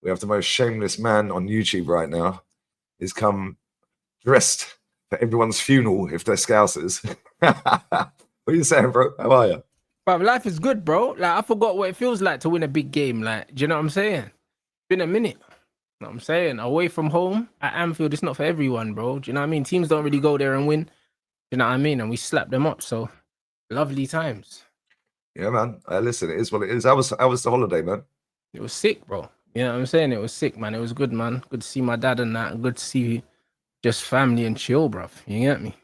We have the most shameless man on YouTube right now. He's come dressed for everyone's funeral if they're Scousers. What are you saying, bro? How are you? But life is good, bro. Like, I forgot what it feels like to win a big game. Like, do you know what I'm saying? Been a minute. You know what I'm saying? Away from home at Anfield, it's not for everyone, bro. Do you know what I mean? Teams don't really go there and win. Do you know what I mean? And we slap them up. So lovely times. Yeah, man. Listen, it is what it is. How was the holiday, man? It was sick, bro. You know what I'm saying? It was sick, man. It was good, man. Good to see my dad and that. Good to see just family and chill, bruv. You get me?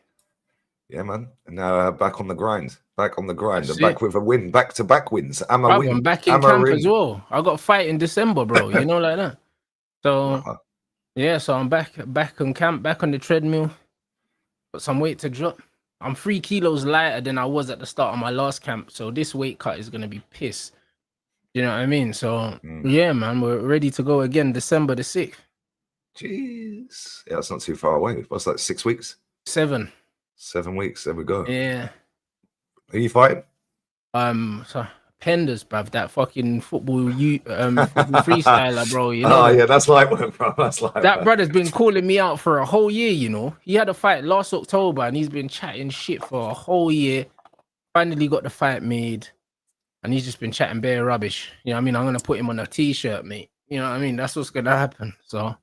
Yeah, man. And now back on the grind. Back on the grind. That's And back it. with a win. Back-to-back wins. Bruv, I'm Amowin. back in camp as well. I got a fight in December, bro. You know, like that. So yeah, so I'm back on camp, back on the treadmill. Got some weight to drop. I'm 3 kilos lighter than I was at the start of my last camp. So this weight cut is gonna be piss. You know what I mean? So yeah, man, we're ready to go again, December the 6th. Jeez. Yeah, it's not too far away. What's that, 6 weeks? 7. 7 weeks. There we go. Yeah. Who are you fighting? So Penders, bruv, that fucking football freestyler, bro. You know. Oh yeah, that's like bro. That's like that brother's been calling me out for a whole year, you know. He had a fight last October and he's been chatting shit for a whole year. Finally got the fight made. And he's just been chatting bare rubbish. You know what I mean? I'm gonna put him on a t-shirt, mate. You know what I mean? That's what's gonna happen. So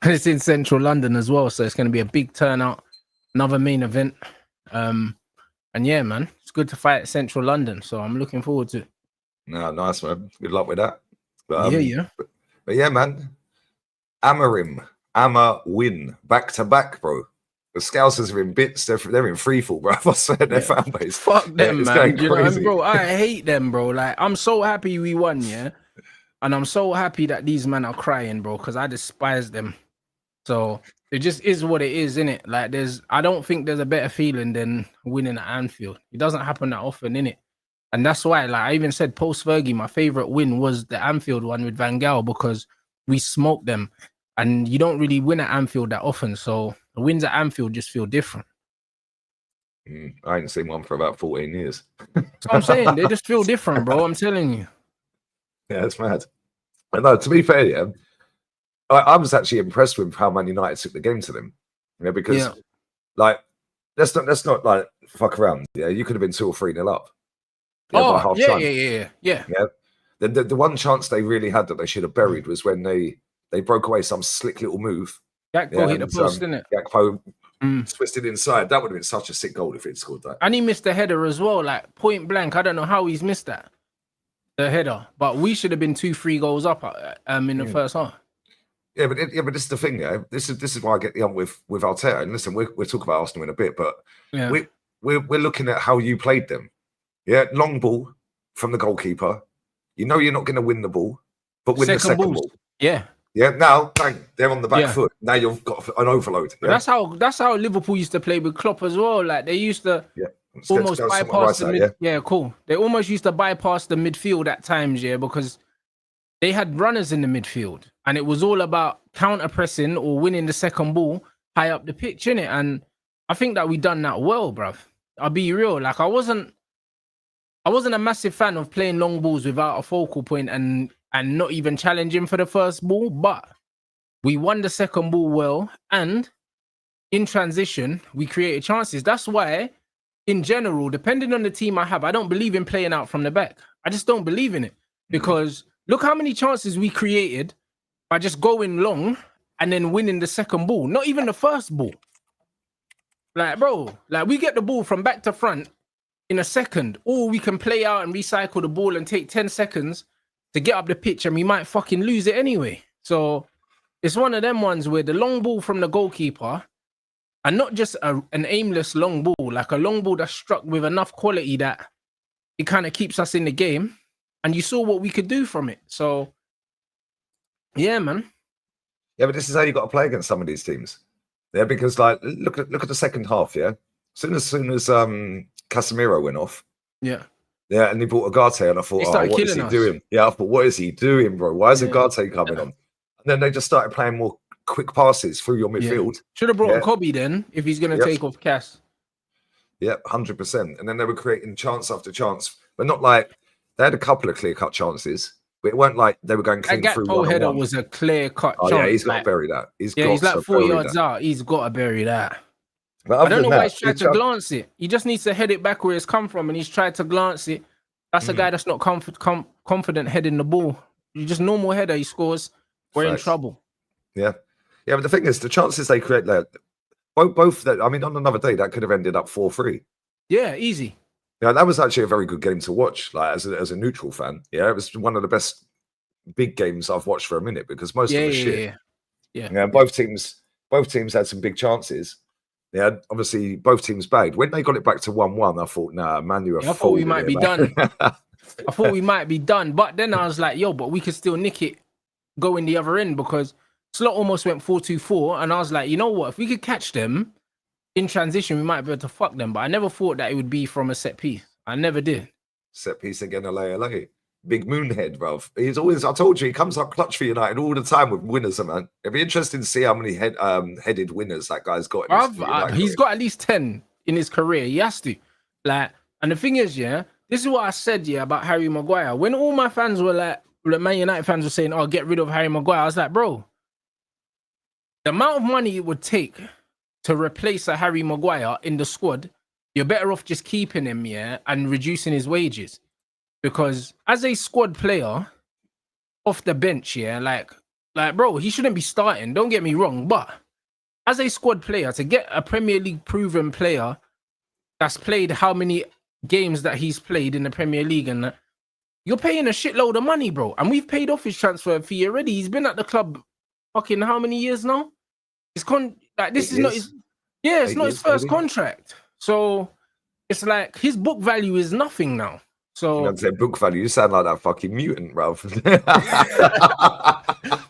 and it's in central London as well. So it's gonna be a big turnout, another main event. And yeah, man, it's good to fight at central London. So I'm looking forward to it. No, nice, man. Good luck with that. But, yeah. But yeah, man. Amowin, back to back, bro. The Scousers are in bits. They're in free fall, bro. I swear, their fan base. Fuck them, man. You know what I mean, bro? I I hate them, bro. Like, I'm so happy we won, yeah. And I'm so happy that these men are crying, bro, because I despise them. So it just is what it is, innit? Like, I don't think there's a better feeling than winning at Anfield. It doesn't happen that often, innit? And that's why, like, I even said post Fergie, my favorite win was the Anfield one with Van Gaal because we smoked them. And you don't really win at Anfield that often. So the wins at Anfield just feel different. I ain't seen one for about 14 years. That's what I'm saying. They just feel different, bro. I'm telling you. Yeah, it's mad. And no, to be fair, yeah, I was actually impressed with how Man United took the game to them. You know, because like let's not like fuck around. Yeah, you could have been 2 or 3-0 up. Yeah. The one chance they really had that they should have buried was when they broke away some slick little move. Gakpo hit the post, didn't it? Gakpo twisted inside. That would have been such a sick goal if he'd scored that. And he missed the header as well, like point blank. I don't know how he's missed that, the header. But we should have been 2-3 goals up in the first half. Yeah, but this is the thing, yeah. This is why I get the with Arteta. And listen, we'll talk about Arsenal in a bit, but we're looking at how you played them. Yeah, long ball from the goalkeeper. You know you're not going to win the ball, but win the second ball. Yeah. Yeah, now bang, they're on the back foot. Now you've got an overload. Yeah? That's how Liverpool used to play with Klopp as well. Like they used to almost bypass the mid. Yeah, cool. They almost used to bypass the midfield at times, because they had runners in the midfield, and it was all about counter pressing or winning the second ball high up the pitch, innit? And I think that we done that well, bruv. I'll be real. Like I wasn't a massive fan of playing long balls without a focal point and not even challenging for the first ball, but we won the second ball well, and in transition, we created chances. That's why, in general, depending on the team I have, I don't believe in playing out from the back. I just don't believe in it, because look how many chances we created by just going long and then winning the second ball, not even the first ball. Like, bro, like we get the ball from back to front in a second, or we can play out and recycle the ball and take 10 seconds to get up the pitch, and we might fucking lose it anyway. So it's one of them ones where the long ball from the goalkeeper, and not just an aimless long ball, like a long ball that's struck with enough quality that it kind of keeps us in the game. And you saw what we could do from it. So yeah, man. Yeah, but this is how you got to play against some of these teams. Yeah, because like look at the second half. Yeah, as soon as Casemiro went off. Yeah. Yeah, and he brought Agate, and I thought, what is he doing? Yeah, I thought, what is he doing, bro? Why is Agate coming on? And then they just started playing more quick passes through your midfield. Should have brought Kobe then, if he's going to take off Cass. Yeah, 100%. And then they were creating chance after chance, but not like they had a couple of clear-cut chances. But it weren't like they were going clean that through Gakpo header one-on-one. was a clear-cut Oh, chance. yeah, he's got to bury that. He's like 4 yards out. He's got to bury that. But I don't know why he's tried to glance it. He just needs to head it back where it's come from, and he's tried to glance it. That's a guy that's not confident heading the ball. You just normal header, he scores. We're in trouble. Yeah. Yeah, but the thing is, the chances they create there, both that, I mean, on another day, that could have ended up 4-3. Yeah, easy. Yeah, that was actually a very good game to watch, like as a neutral fan. Yeah, it was one of the best big games I've watched for a minute because most of the shit. Yeah. Both teams had some big chances. Yeah, obviously both teams bagged. When they got it back to 1-1, I thought, nah, man, you were I thought we might be done. I thought we might be done. But then I was like, yo, but we could still nick it, go in the other end, because Slot almost went 4-2-4. And I was like, you know what? If we could catch them in transition, we might be able to fuck them. But I never thought that it would be from a set piece. I never did. Set piece again, LA. Big Moonhead, bruv. He's always, I told you, he comes up clutch for United all the time with winners, man. It'd be interesting to see how many headed winners that guy's got. He's got at least 10 in his career. He has to. Like, and the thing is, yeah, this is what I said, yeah, about Harry Maguire. When all my fans were like, Man United fans were saying, oh, get rid of Harry Maguire, I was like, bro, the amount of money it would take to replace a Harry Maguire in the squad, you're better off just keeping him, yeah, and reducing his wages. Because as a squad player off the bench, yeah, like, bro, he shouldn't be starting. Don't get me wrong. But as a squad player, to get a Premier League proven player that's played how many games that he's played in the Premier League, and you're paying a shitload of money, bro. And we've paid off his transfer fee already. He's been at the club fucking how many years now? It's this is not his. Yeah, it's not his first contract. So it's like his book value is nothing now. So I'd say book value. You sound like that fucking mutant, Ralph.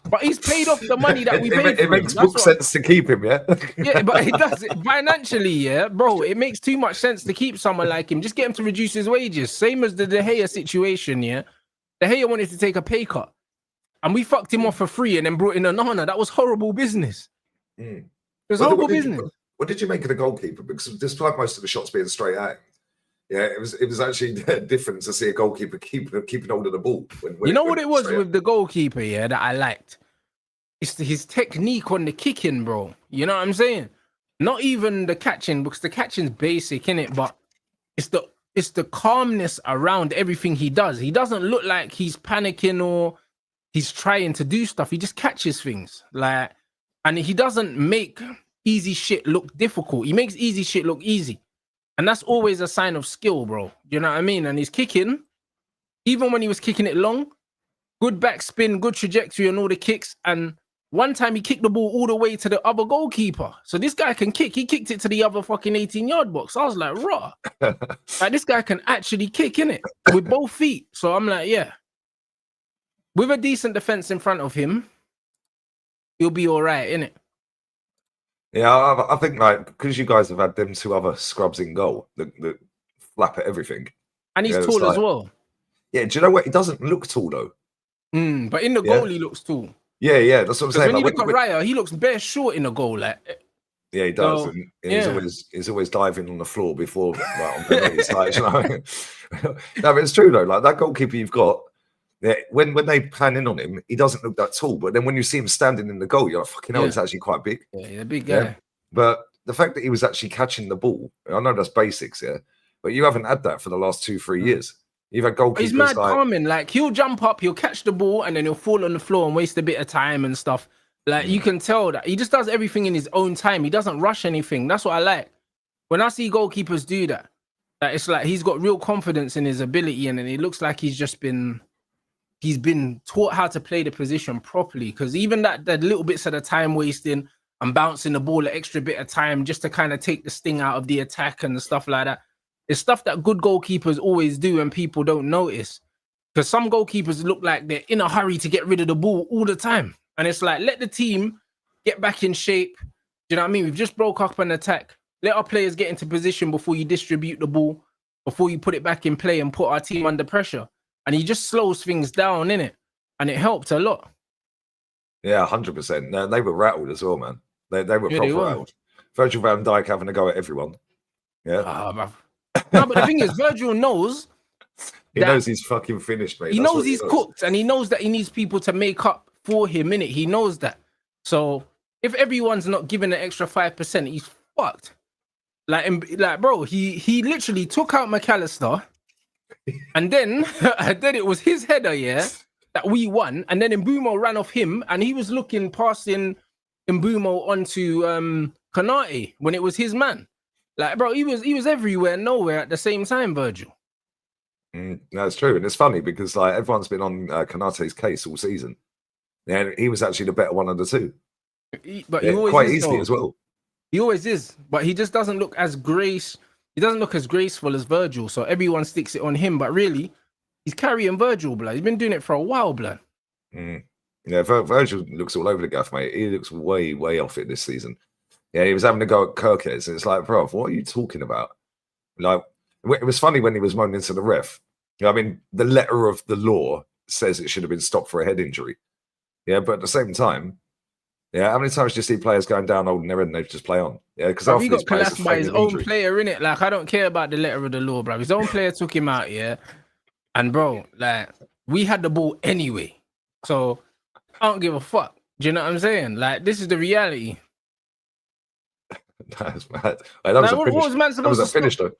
But he's paid off the money that we paid. It makes book sense to keep him, yeah. Yeah, but it does financially, yeah, bro. It makes too much sense to keep someone like him. Just get him to reduce his wages. Same as the De Gea situation, yeah. De Gea wanted to take a pay cut, and we fucked him off for free, and then brought in Onana. That was horrible business. It was horrible business. What did you make of the goalkeeper? Because despite most of the shots being straight at him, yeah, it was actually different to see a goalkeeper keeping hold of the ball. When you know what it was with the goalkeeper, yeah, that I liked? It's his technique on the kicking, bro. You know what I'm saying? Not even the catching, because the catching's basic, innit? But it's the calmness around everything he does. He doesn't look like he's panicking or he's trying to do stuff. He just catches things. Like, and he doesn't make easy shit look difficult. He makes easy shit look easy. And that's always a sign of skill, bro. You know what I mean? And he's kicking, even when he was kicking it long, good backspin, good trajectory on all the kicks. And one time he kicked the ball all the way to the other goalkeeper. So this guy can kick. He kicked it to the other fucking 18-yard box. I was like, raw. Like, this guy can actually kick, innit? With both feet. So I'm like, yeah. With a decent defense in front of him, he'll be all right, innit? Yeah, I think, like, because you guys have had them two other scrubs in goal that flap at everything. And he's tall as well. Yeah, do you know what? He doesn't look tall, though. But in the goal, he looks tall. Yeah, that's what I'm saying. When you look at Raya, he looks bare short in the goal. Like, yeah, he does. So, and he's always diving on the floor before, on penalties. Like, you know? No, but it's true, though. Like, that goalkeeper you've got, yeah, when they plan in on him, he doesn't look that tall. But then when you see him standing in the goal, you're like, fucking hell, it's actually quite big. Yeah, he's a big guy. Yeah. But the fact that he was actually catching the ball, I know that's basics, yeah, but you haven't had that for the last 2-3 years. You've had goalkeepers. He's mad calming. Like, he'll jump up, he'll catch the ball, and then he'll fall on the floor and waste a bit of time and stuff. Like, you can tell that he just does everything in his own time. He doesn't rush anything. That's what I like. When I see goalkeepers do that, it's like he's got real confidence in his ability, and it looks like he's been taught how to play the position properly. Because even that little bits of the time wasting and bouncing the ball an extra bit of time just to kind of take the sting out of the attack and stuff like that, it's stuff that good goalkeepers always do and people don't notice. Because some goalkeepers look like they're in a hurry to get rid of the ball all the time. And it's like, let the team get back in shape. Do you know what I mean? We've just broke up an attack. Let our players get into position before you distribute the ball, before you put it back in play and put our team under pressure. And he just slows things down, innit? And it helped a lot. Yeah, 100%. No, they were rattled as well, man. They were proper rattled. Virgil van Dijk having a go at everyone. Yeah. No, but the thing is, Virgil knows He knows he's fucking finished, mate. He knows he's cooked, and he knows that he needs people to make up for him, innit? He knows that. So if everyone's not giving an extra 5%, he's fucked. Like, bro, he literally took out McAllister, and then it was his header, that we won, and then Mbumo ran off him, and he was passing Mbumo onto Konate when it was his man. Like, bro, he was everywhere, nowhere at the same time, Virgil. That's true, and it's funny because like everyone's been on Konate's case all season. Yeah, he was actually the better one of the two. But he always quite is, easily though. as well. He always is, but he just doesn't look as He doesn't look as graceful as Virgil, so everyone sticks it on him. But really, he's carrying Virgil, blood. He's been doing it for a while, blood. Yeah, Virgil looks all over the gaff, mate. He looks way, way off it this season. Yeah, he was having to go at Kirkes, and it's like, bro, what are you talking about? Like, it was funny when he was moaning to the ref. I mean, the letter of the law says it should have been stopped for a head injury. Yeah, but at the same time, how many times do you see players going down holding their head and they just play on? Yeah, because he got collapsed by his own player, innit? Like, I don't care about the letter of the law, bro. His own player took him out, and bro, like, we had the ball anyway, so I don't give a fuck. Do you know what I'm saying? Like, this is the reality. That's mad. What was man supposed to finish though?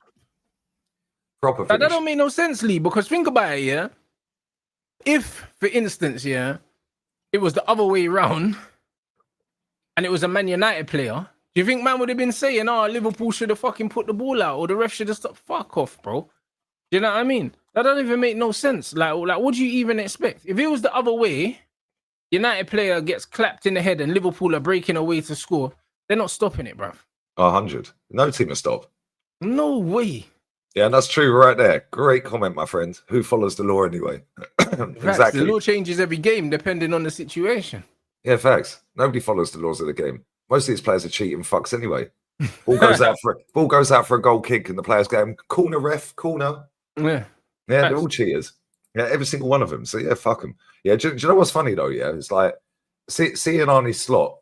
Proper finish. That don't make no sense, Lee, because think about it, If, for instance, it was the other way around and it was a Man United player, do you think man would have been saying, Liverpool should have fucking put the ball out or the ref should have stopped? Fuck off, bro. Do you know what I mean? That doesn't even make no sense. Like, what do you even expect? If it was the other way, United player gets clapped in the head and Liverpool are breaking away to score, they're not stopping it, bruv. 100. No team will stop. No way. Yeah, and that's true right there. Great comment, my friend. Who follows the law anyway? Exactly. The law changes every game depending on the situation. Yeah, facts. Nobody follows the laws of the game. Most of these players are cheating fucks anyway. Ball goes out for a goal kick and the players go, corner ref, corner. Yeah. Yeah, they're all cheaters. Yeah, every single one of them. So yeah, fuck them. Yeah, do you know what's funny though? Yeah, it's like seeing Arnie Slot,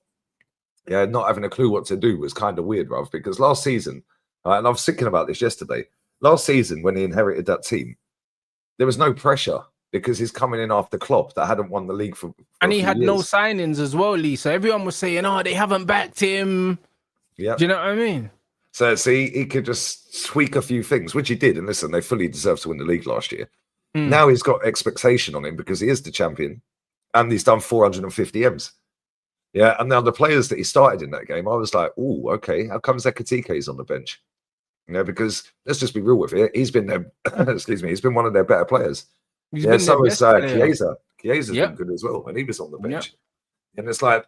not having a clue what to do was kind of weird, bruv, because last season, and I was thinking about this yesterday, last season when he inherited that team, there was no pressure because he's coming in after Klopp that hadn't won the league for and he had years. No signings as well, Lee. So everyone was saying, they haven't backed him. Yeah. Do you know what I mean? So see, he could just tweak a few things, which he did. And listen, they fully deserved to win the league last year. Now he's got expectation on him because he is the champion and he's done 450 M's. Yeah, and now the players that he started in that game, I was like, oh, okay, how come Zekatike is on the bench? Because let's just be real with it. He's been their, he's been one of their better players. So is Chiesa. Chiesa's been good as well, and he was on the bench. And it's like,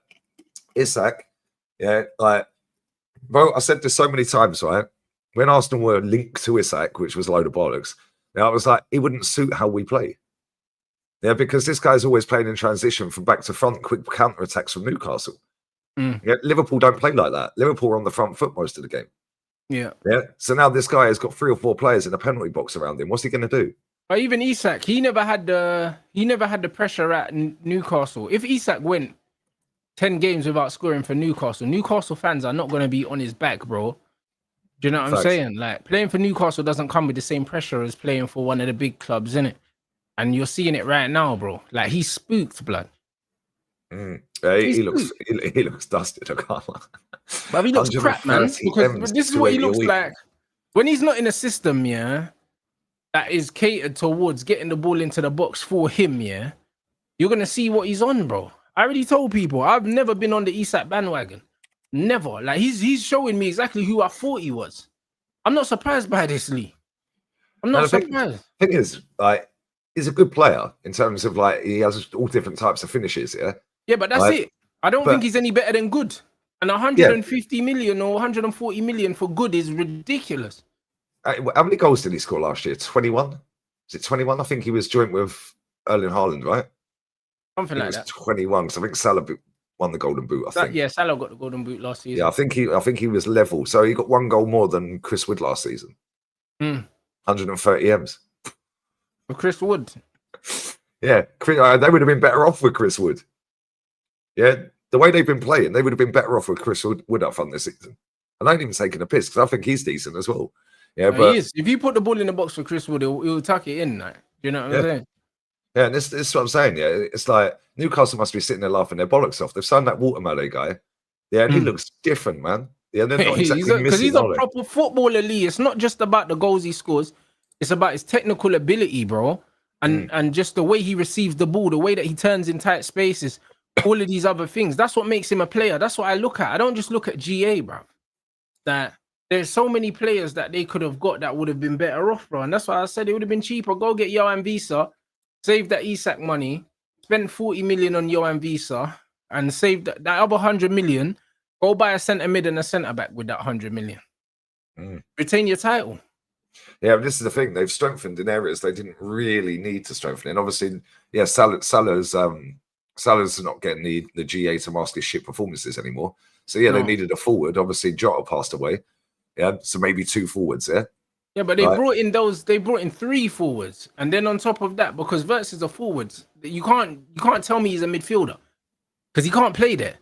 Isak, bro, I said this so many times, right? When Arsenal were linked to Isak, which was a load of bollocks, I was like, it wouldn't suit how we play. Yeah, because this guy's always playing in transition from back to front, quick counter-attacks from Newcastle. Yeah, Liverpool don't play like that. Liverpool are on the front foot most of the game. Yeah. So now this guy has got 3 or 4 players in a penalty box around him. What's he going to do? But even Isak, he never had the pressure at Newcastle. If Isak went 10 games without scoring for Newcastle fans are not going to be on his back, bro. Do you know what I'm saying? Like, playing for Newcastle doesn't come with the same pressure as playing for one of the big clubs, innit? And you're seeing it right now, bro. Like, he's spooked, blood. Yeah, he looks dusted. I can't lie. But he looks crap, man. Because this is what he looks like when he's not in a system, that is catered towards getting the ball into the box for him, you're gonna see what he's on, bro. I already told people I've never been on the Isak bandwagon. Never. Like, he's showing me exactly who I thought he was. I'm not surprised by this, Lee. I'm not surprised. The thing is, like, he's a good player in terms of, like, he has all different types of finishes, Yeah, but that's it. I don't think he's any better than good. And 150 million or 140 million for good is ridiculous. How many goals did he score last year? 21? Is it 21? I think he was joint with Erling Haaland, right? Something like that. 21, because I think Salah won the Golden Boot, I think. Yeah, Salah got the Golden Boot last season. Yeah, I think he was level. So he got 1 goal more than Chris Wood last season. 130 M's. For Chris Wood? Yeah, they would have been better off with Chris Wood. Yeah, the way they've been playing, they would have been better off with Chris Wood up front this season. And I ain't even taking a piss because I think he's decent as well. Yeah, but he is. If you put the ball in the box for Chris Wood, he'll tuck it in. Like, you know what I'm saying? Yeah, and this is what I'm saying. Yeah, it's like Newcastle must be sitting there laughing their bollocks off. They've signed that Watermelon guy. Yeah, and he looks different, man. Yeah, they're not exactly missing, because he's a proper footballer, Lee. It's not just about the goals he scores; it's about his technical ability, bro, and just the way he receives the ball, the way that he turns in tight spaces, all of these other things. That's what makes him a player. That's what I look at. I don't just look at GA, bro. That there's so many players that they could have got that would have been better off, bro. And that's why I said it would have been cheaper. Go get Johan Visa, save that Isak money, spend 40 million on Johan Visa, and save that other 100 million. Go buy a centre mid and a centre back with that 100 million. Retain your title. Yeah, but this is the thing. They've strengthened in areas they didn't really need to strengthen. And obviously, yeah, Salah's not getting the GA to mask his shit performances anymore. So yeah, they needed a forward. Obviously, Jota passed away. Yeah, so maybe 2 forwards there. Yeah, but they brought in 3 forwards, and then on top of that, because versus the forwards, you can't tell me he's a midfielder because he can't play there.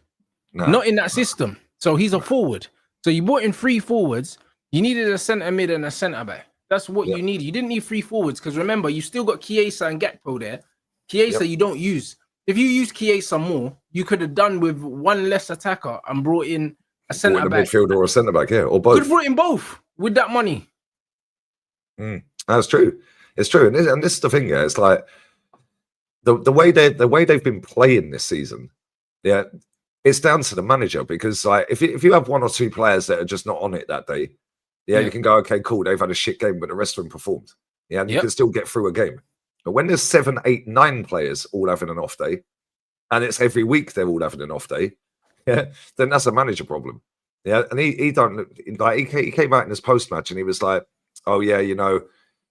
No. Not in that system. So he's a forward. So you brought in 3 forwards. You needed a centre mid and a centre back. That's what you needed. You didn't need 3 forwards because remember, you still got Chiesa and Gakpo there. Chiesa you don't use. If you use Chiesa more, you could have done with 1 less attacker and brought in a centre back, midfielder or a centre back, yeah, or both. Could have brought in both with that money. That's true. It's true, and this is the thing. Yeah, it's like the way they've been playing this season. Yeah. It's down to the manager because, like, if you have 1 or 2 players that are just not on it that day, you can go, okay, cool, they've had a shit game, but the rest of them performed. Yeah, and you can still get through a game. But when there's 7, 8, 9 players all having an off day, and it's every week they're all having an off day, then that's a manager problem. Yeah, and he came out in his post match and he was like, oh yeah, you know,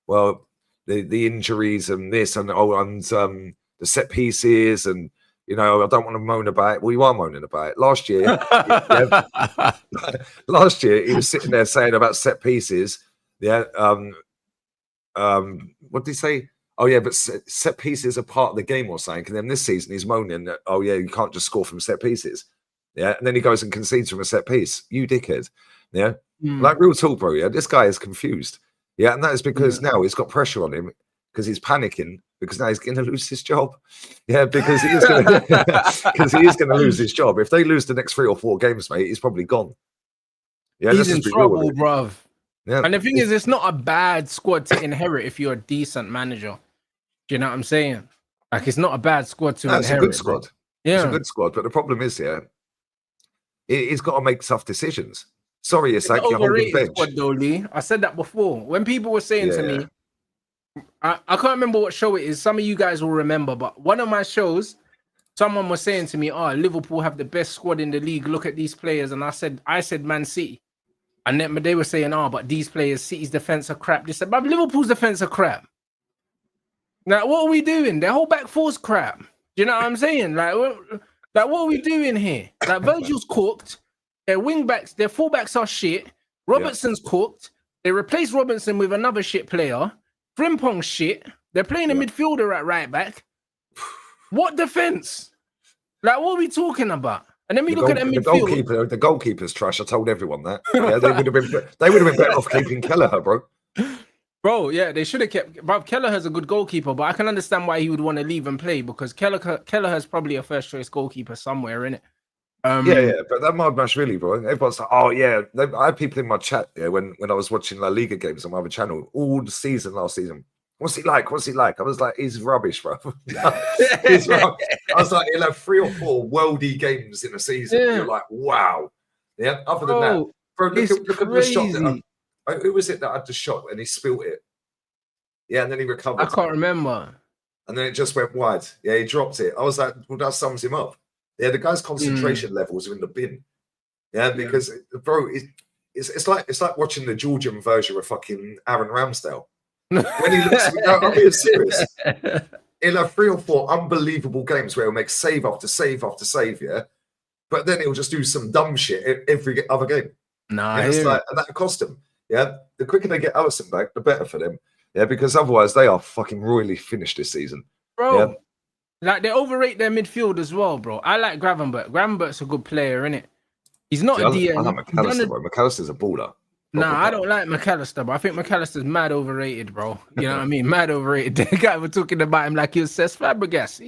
well the injuries and this and the set pieces and. You know, I don't want to moan about it. Well, you are moaning about it. Last year, last year he was sitting there saying about set pieces. Yeah. What did he say? Oh yeah, but set pieces are part of the game or something. And then this season he's moaning that, oh yeah, you can't just score from set pieces. Yeah. And then he goes and concedes from a set piece. You dickhead. Yeah. Like real talk, bro. Yeah. This guy is confused. Yeah. And that is because now he's got pressure on him because he's panicking. Because now he's going to lose his job. Yeah, because he is going to lose his job. If they lose the next 3 or 4 games, mate, he's probably gone. Yeah, he's in trouble, bruv. Yeah. And the thing is, it's not a bad squad to inherit if you're a decent manager. Do you know what I'm saying? Like, it's not a bad squad to inherit. It's a good squad. Yeah, it's a good squad. But the problem is, he's got to make tough decisions. Sorry, Isak, you're holding bench. Squad, though, Lee. I said that before. When people were saying to me, I can't remember what show it is. Some of you guys will remember, but one of my shows, someone was saying to me, "Oh, Liverpool have the best squad in the league. Look at these players." And I said, Man City, and then they were saying, "Oh, but these players, City's defense are crap." They said, "But Liverpool's defense are crap." Now, what are we doing? Their whole back four's crap. Do you know what I'm saying? Like what are we doing here? Like Virgil's cooked. Their wing backs, their fullbacks are shit. Robertson's cooked. They replaced Robertson with another shit player. Frimpong's shit. They're playing a midfielder at right back. What defense? Like, what are we talking about? And then we look at the midfield. The goalkeeper's trash. I told everyone that. Yeah, they would have been better off keeping Kelleher, bro. Bro, yeah, they should have kept. Bro, Kelleher's a good goalkeeper, but I can understand why he would want to leave and play because Kelleher's probably a first choice goalkeeper somewhere, innit? But that might match really, bro. Everyone's like, oh yeah. I had people in my chat when I was watching La Liga games on my other channel all the season last season. What's he like? What's he like? I was like, he's rubbish, bro. He's rubbish. I was like, he'll have 3 or 4 worldy games in a season. Yeah. You're like, wow. Yeah. Other than that, bro, look at the shot. Who was it that had the shot and he spilt it? Yeah, and then he recovered. I can't remember. And then it just went wide. Yeah, he dropped it. I was like, well, that sums him up. Yeah, the guy's concentration levels are in the bin. Yeah, because bro, it's like watching the Georgian version of fucking Aaron Ramsdale. When he looks, I'm being serious. He'll have 3 or 4 unbelievable games where he'll make save after save after save, yeah. But then he'll just do some dumb shit every other game. And that cost him. Yeah, the quicker they get Alisson back, the better for them. Yeah, because otherwise they are fucking royally finished this season, bro. Yeah? Like, they overrate their midfield as well, bro. I like Gravenberch. Gravenberch's a good player, innit? He's not a DM. I like McAllister, bro. McAllister's a baller. Nah, I don't like McAllister, but I think McAllister's mad overrated, bro. You know what I mean? Mad overrated. The guy was talking about him like he was Cesc Fabregas.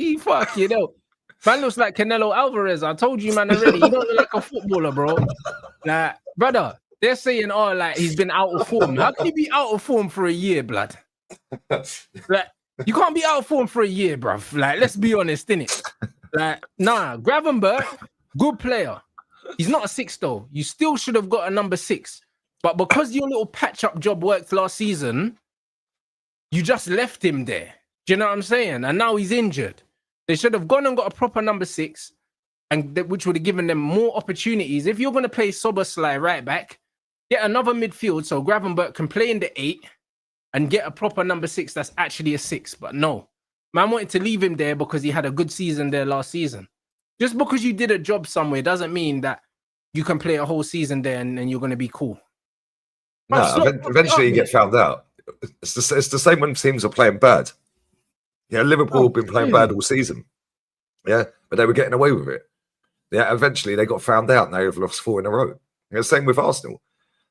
Man looks like Canelo Alvarez. I told you, man, already. He don't look like a footballer, bro. Like, brother, they're saying, oh, like, he's been out of form. How can he be out of form for a year, blood? Like, you can't be out of form for a year, bruv. Like, let's be honest, innit? Like, nah, Gravenberch, good player. He's not a 6, though. You still should have got a number 6. But because your little patch-up job worked last season, you just left him there. Do you know what I'm saying? And now he's injured. They should have gone and got a proper number 6, and which would have given them more opportunities. If you're going to play Szoboszlai right back, get another midfield so Gravenberch can play in the 8 and get a proper number 6 that's actually a 6. But no, man wanted to leave him there because he had a good season there last season. Just because you did a job somewhere doesn't mean that you can play a whole season there and you're going to be cool. No, eventually you get found out. It's the same when teams are playing bad. Yeah, Liverpool have been playing bad all season. Yeah, but they were getting away with it. Yeah, eventually they got found out and they've lost 4 in a row. Yeah, same with Arsenal.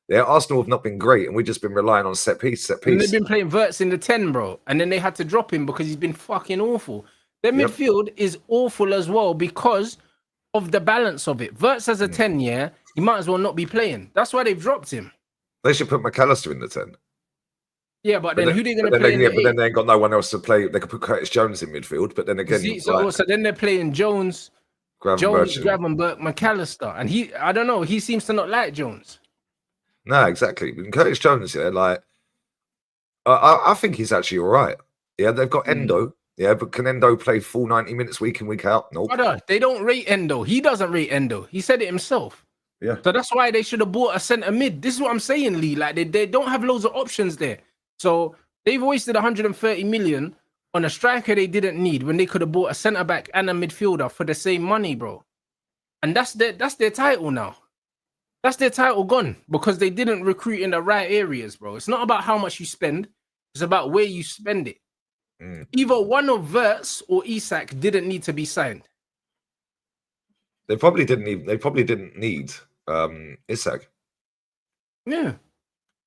Yeah, Arsenal have not been great and we've just been relying on set piece. And they've been playing Wirtz in the 10, bro. And then they had to drop him because he's been fucking awful. Their midfield is awful as well because of the balance of it. Wirtz as a 10, yeah, he might as well not be playing. That's why they've dropped him. They should put McAllister in the 10. Yeah, but then who are they going to play? But then they ain't got no one else to play. They could put Curtis Jones in midfield, but then again, so then they're playing Jones, Gravenberch, McAllister, and I don't know. He seems to not like Jones. No, exactly. And Curtis Jones, yeah, like I think he's actually all right. Yeah, they've got Endo. Yeah, but can Endo play full 90 minutes week in, week out? No. Nope. They don't rate Endo. He doesn't rate Endo. He said it himself. Yeah. So that's why they should have bought a centre mid. This is what I'm saying, Lee. Like they don't have loads of options there. So they've wasted 130 million on a striker they didn't need when they could have bought a centre back and a midfielder for the same money, bro. And that's their title now. That's their title gone because they didn't recruit in the right areas, bro. It's not about how much you spend. It's about where you spend it. Either one of Wirtz or Isak didn't need to be signed. They probably didn't need Isak. Yeah.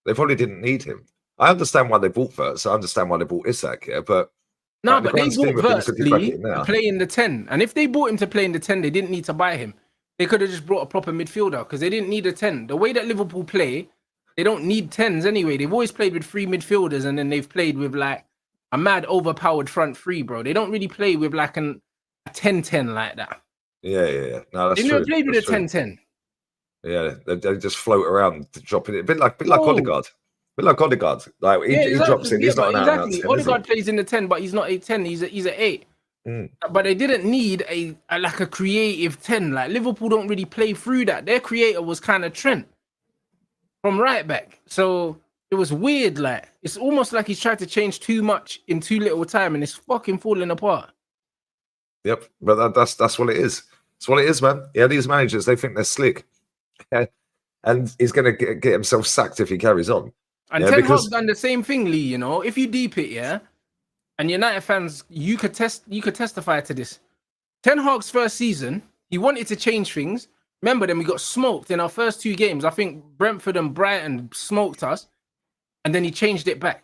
They probably didn't need him. I understand why they bought Wirtz. I understand why they bought Isak, yeah, but no, but they bought Wirtz to play in the 10. And if they bought him to play in the 10, they didn't need to buy him. They could have just brought a proper midfielder because they didn't need a 10. The way that Liverpool play, they don't need 10s anyway. They've always played with 3 midfielders and then they've played with like a mad overpowered front 3, bro. They don't really play with like a 10-10 like that. Yeah. No, that's true. They never played with a 10-10. Yeah, they just float around dropping it. A bit like Odegaard. Like he drops in. He's not an out-and-out 10, Odegaard plays in the 10, but he's not a 10. He's an 8. But they didn't need a creative 10. Like Liverpool don't really play through that. Their creator was kind of Trent from right back. So it was weird. Like it's almost like he's tried to change too much in too little time, and it's fucking falling apart. Yep, but that's what it is. That's what it is, man. Yeah, these managers, they think they're slick. Yeah. And he's going to get himself sacked if he carries on. And Ten Hag's done the same thing, Lee, you know. If you deep it, yeah, and United fans, you could testify to this. Ten Hag's first season, he wanted to change things. Remember, then we got smoked in our first 2 games. I think Brentford and Brighton smoked us, and then he changed it back.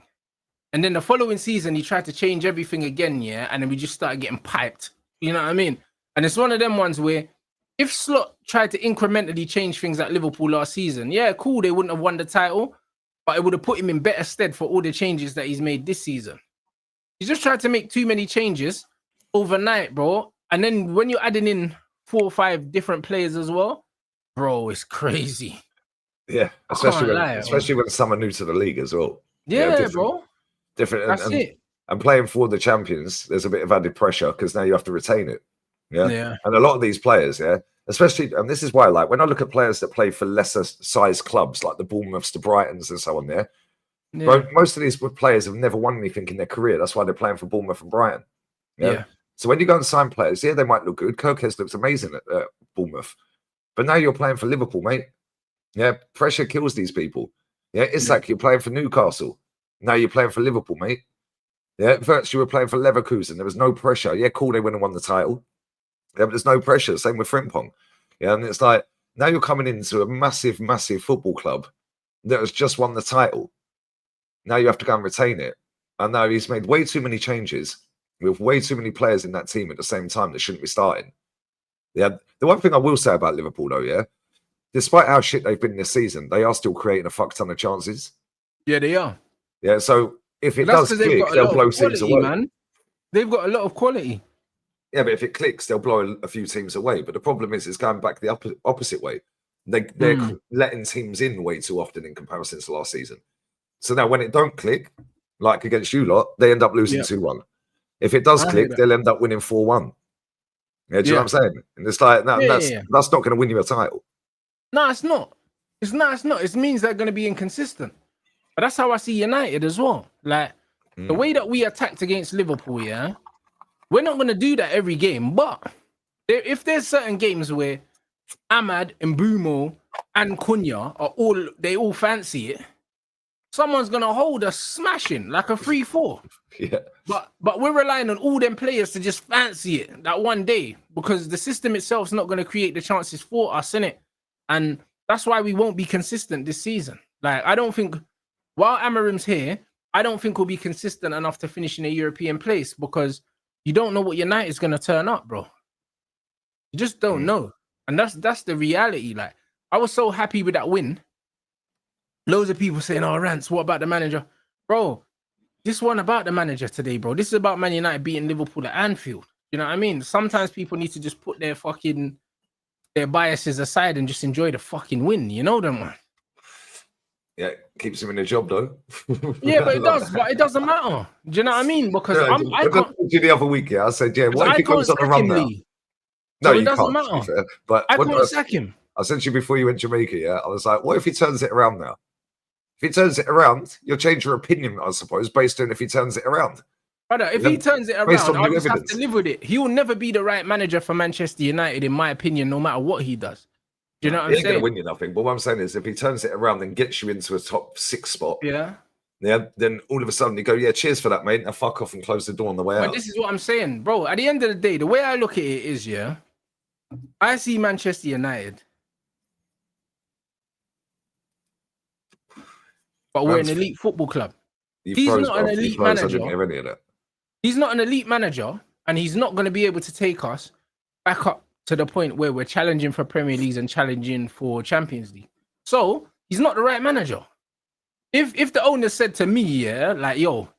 And then the following season, he tried to change everything again, yeah, and then we just started getting piped. You know what I mean? And it's one of them ones where if Slot tried to incrementally change things at Liverpool last season, yeah, cool, they wouldn't have won the title, but it would have put him in better stead for all the changes that he's made this season. He just tried to make too many changes overnight, bro. And then when you're adding in 4 or 5 different players as well, bro, it's crazy. Yeah, especially when some are new to the league as well. Yeah, bro. Different. That's it. And playing for the champions, there's a bit of added pressure because now you have to retain it. Yeah. And a lot of these players, yeah, especially, and this is why, like, when I look at players that play for lesser size clubs, like the Bournemouths, the Brightons, and so on, bro, most of these players have never won anything in their career. That's why they're playing for Bournemouth and Brighton. Yeah. So when you go and sign players, yeah, they might look good. Kirkes looks amazing at Bournemouth, but now you're playing for Liverpool, mate. Yeah, pressure kills these people. Yeah, Isak, you're playing for Newcastle. Now you're playing for Liverpool, mate. Yeah, first you were playing for Leverkusen. There was no pressure. Yeah, cool, they went and won the title. Yeah, but there's no pressure. Same with Frimpong. Yeah, and it's like now you're coming into a massive, massive football club. that has just won the title. Now you have to go and retain it. And now he's made way too many changes with way too many players in that team at the same time that shouldn't be starting. Yeah. The one thing I will say about Liverpool, though, yeah, despite how shit they've been this season, they are still creating a fuck ton of chances. Yeah, they are. Yeah, so if it does click, they'll blow teams away. Man. They've got a lot of quality. Yeah, but if it clicks, they'll blow a few teams away. But the problem is, it's going back the opposite way. They're letting teams in way too often in comparison to last season. So now when it don't click, like against you lot, they end up losing 2-1. If it does click, they'll end up winning 4-1. Yeah, do you know what I'm saying? And it's like, that's not going to win you a title. No, it's not. It's not. It means they're going to be inconsistent. But that's how I see United as well. Like, the way that we attacked against Liverpool, yeah, we're not going to do that every game. But if there's certain games where Ahmad and Mbumo and Cunha they all fancy it, someone's going to hold us smashing like a 3-4. Yeah. But we're relying on all them players to just fancy it that one day because the system itself is not going to create the chances for us, innit? And that's why we won't be consistent this season. Like, I don't think, while Amorim's here, I don't think we'll be consistent enough to finish in a European place because you don't know what United's going to turn up, bro. You just don't know. And that's the reality. Like, I was so happy with that win. Loads of people saying, oh, Rants, what about the manager? Bro, this one about the manager today, bro. This is about Man United beating Liverpool at Anfield. You know what I mean? Sometimes people need to just put their biases aside and just enjoy the fucking win. You know them, man. Yeah, keeps him in a job, though. Yeah, but it does. But it doesn't matter. Do you know what I mean? Because I can't. The other week, yeah, I said, yeah, what if he goes on a run now? No, so it doesn't matter. But I can't sack him. I said to you before you went to Jamaica, yeah, I was like, what if he turns it around now? If he turns it around, you'll change your opinion, I suppose, based on if he turns it around. Brother, if he turns it around, I'll just have to live with it. He will never be the right manager for Manchester United, in my opinion, no matter what he does. Do you know what I'm saying? He ain't going to win you nothing. But what I'm saying is, if he turns it around and gets you into a top 6 spot, yeah, then all of a sudden you go, yeah, cheers for that, mate. Now fuck off and close the door on the way out. This is what I'm saying, bro. At the end of the day, the way I look at it is, yeah, I see Manchester United, but we're an elite football club. He's not an elite manager. He's not an elite manager, and he's not going to be able to take us back up to the point where we're challenging for Premier League and challenging for Champions League. So he's not the right manager. If the owner said to me, yeah, like, yo,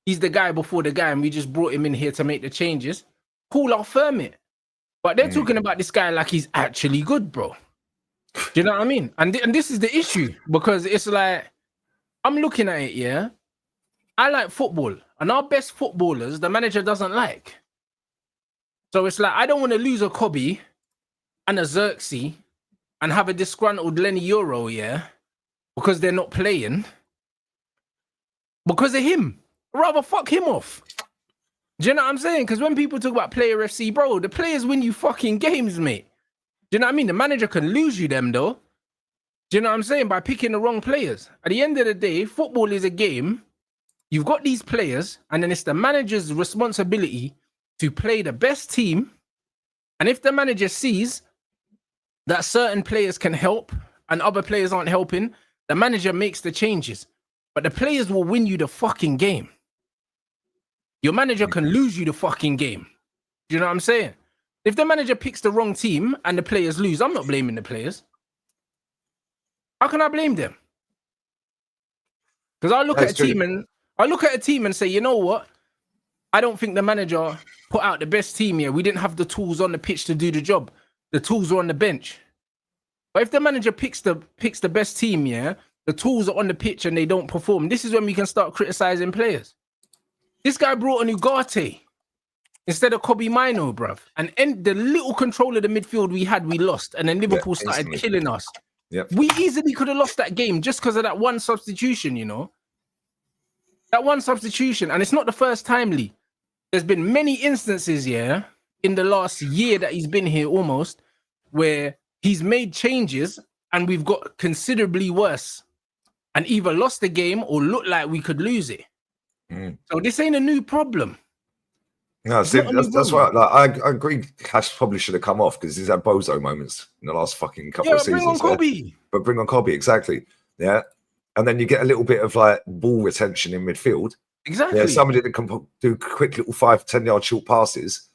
he's the guy before the guy, and we just brought him in here to make the changes, cool, I'll firm it. But they're talking about this guy like he's actually good, bro. Do you know what I mean? And this is the issue, because it's like, I'm looking at it, yeah. I like football, and our best footballers, the manager doesn't like. So it's like, I don't want to lose a Kobe and a Xerxes and have a disgruntled Lenny Euro, yeah, because they're not playing. Because of him. I'd rather fuck him off. Do you know what I'm saying? Because when people talk about player FC, bro, the players win you fucking games, mate. Do you know what I mean? The manager can lose you them, though. Do you know what I'm saying? By picking the wrong players. At the end of the day, football is a game. You've got these players, and then it's the manager's responsibility to play the best team. And if the manager sees that certain players can help and other players aren't helping, the manager makes the changes. But the players will win you the fucking game. Your manager can lose you the fucking game. Do you know what I'm saying? If the manager picks the wrong team and the players lose, I'm not blaming the players. How can I blame them? Because I look at a team and say, you know what? I don't think the manager put out the best team here. We didn't have the tools on the pitch to do the job. The tools were on the bench. But if the manager picks the best team, yeah, the tools are on the pitch and they don't perform, this is when we can start criticizing players. This guy brought in Ugarte instead of Kobe Mino, bruv. And the little control of the midfield we had, we lost. And then Liverpool started killing us. Yep. We easily could have lost that game just because of that one substitution, you know? That one substitution. And it's not the first time, Lee. There's been many instances, yeah, in the last year that he's been here almost, where he's made changes and we've got considerably worse and either lost the game or looked like we could lose it. So this ain't a new problem. No, see, that's why like, I agree. Cash probably should have come off because he's had bozo moments in the last fucking couple of seasons. Bring on Kobe. But bring on Kobe, exactly. Yeah. and then you get a little bit of like ball retention in midfield. Exactly. Yeah, somebody that can do quick little 5-10 yard short passes.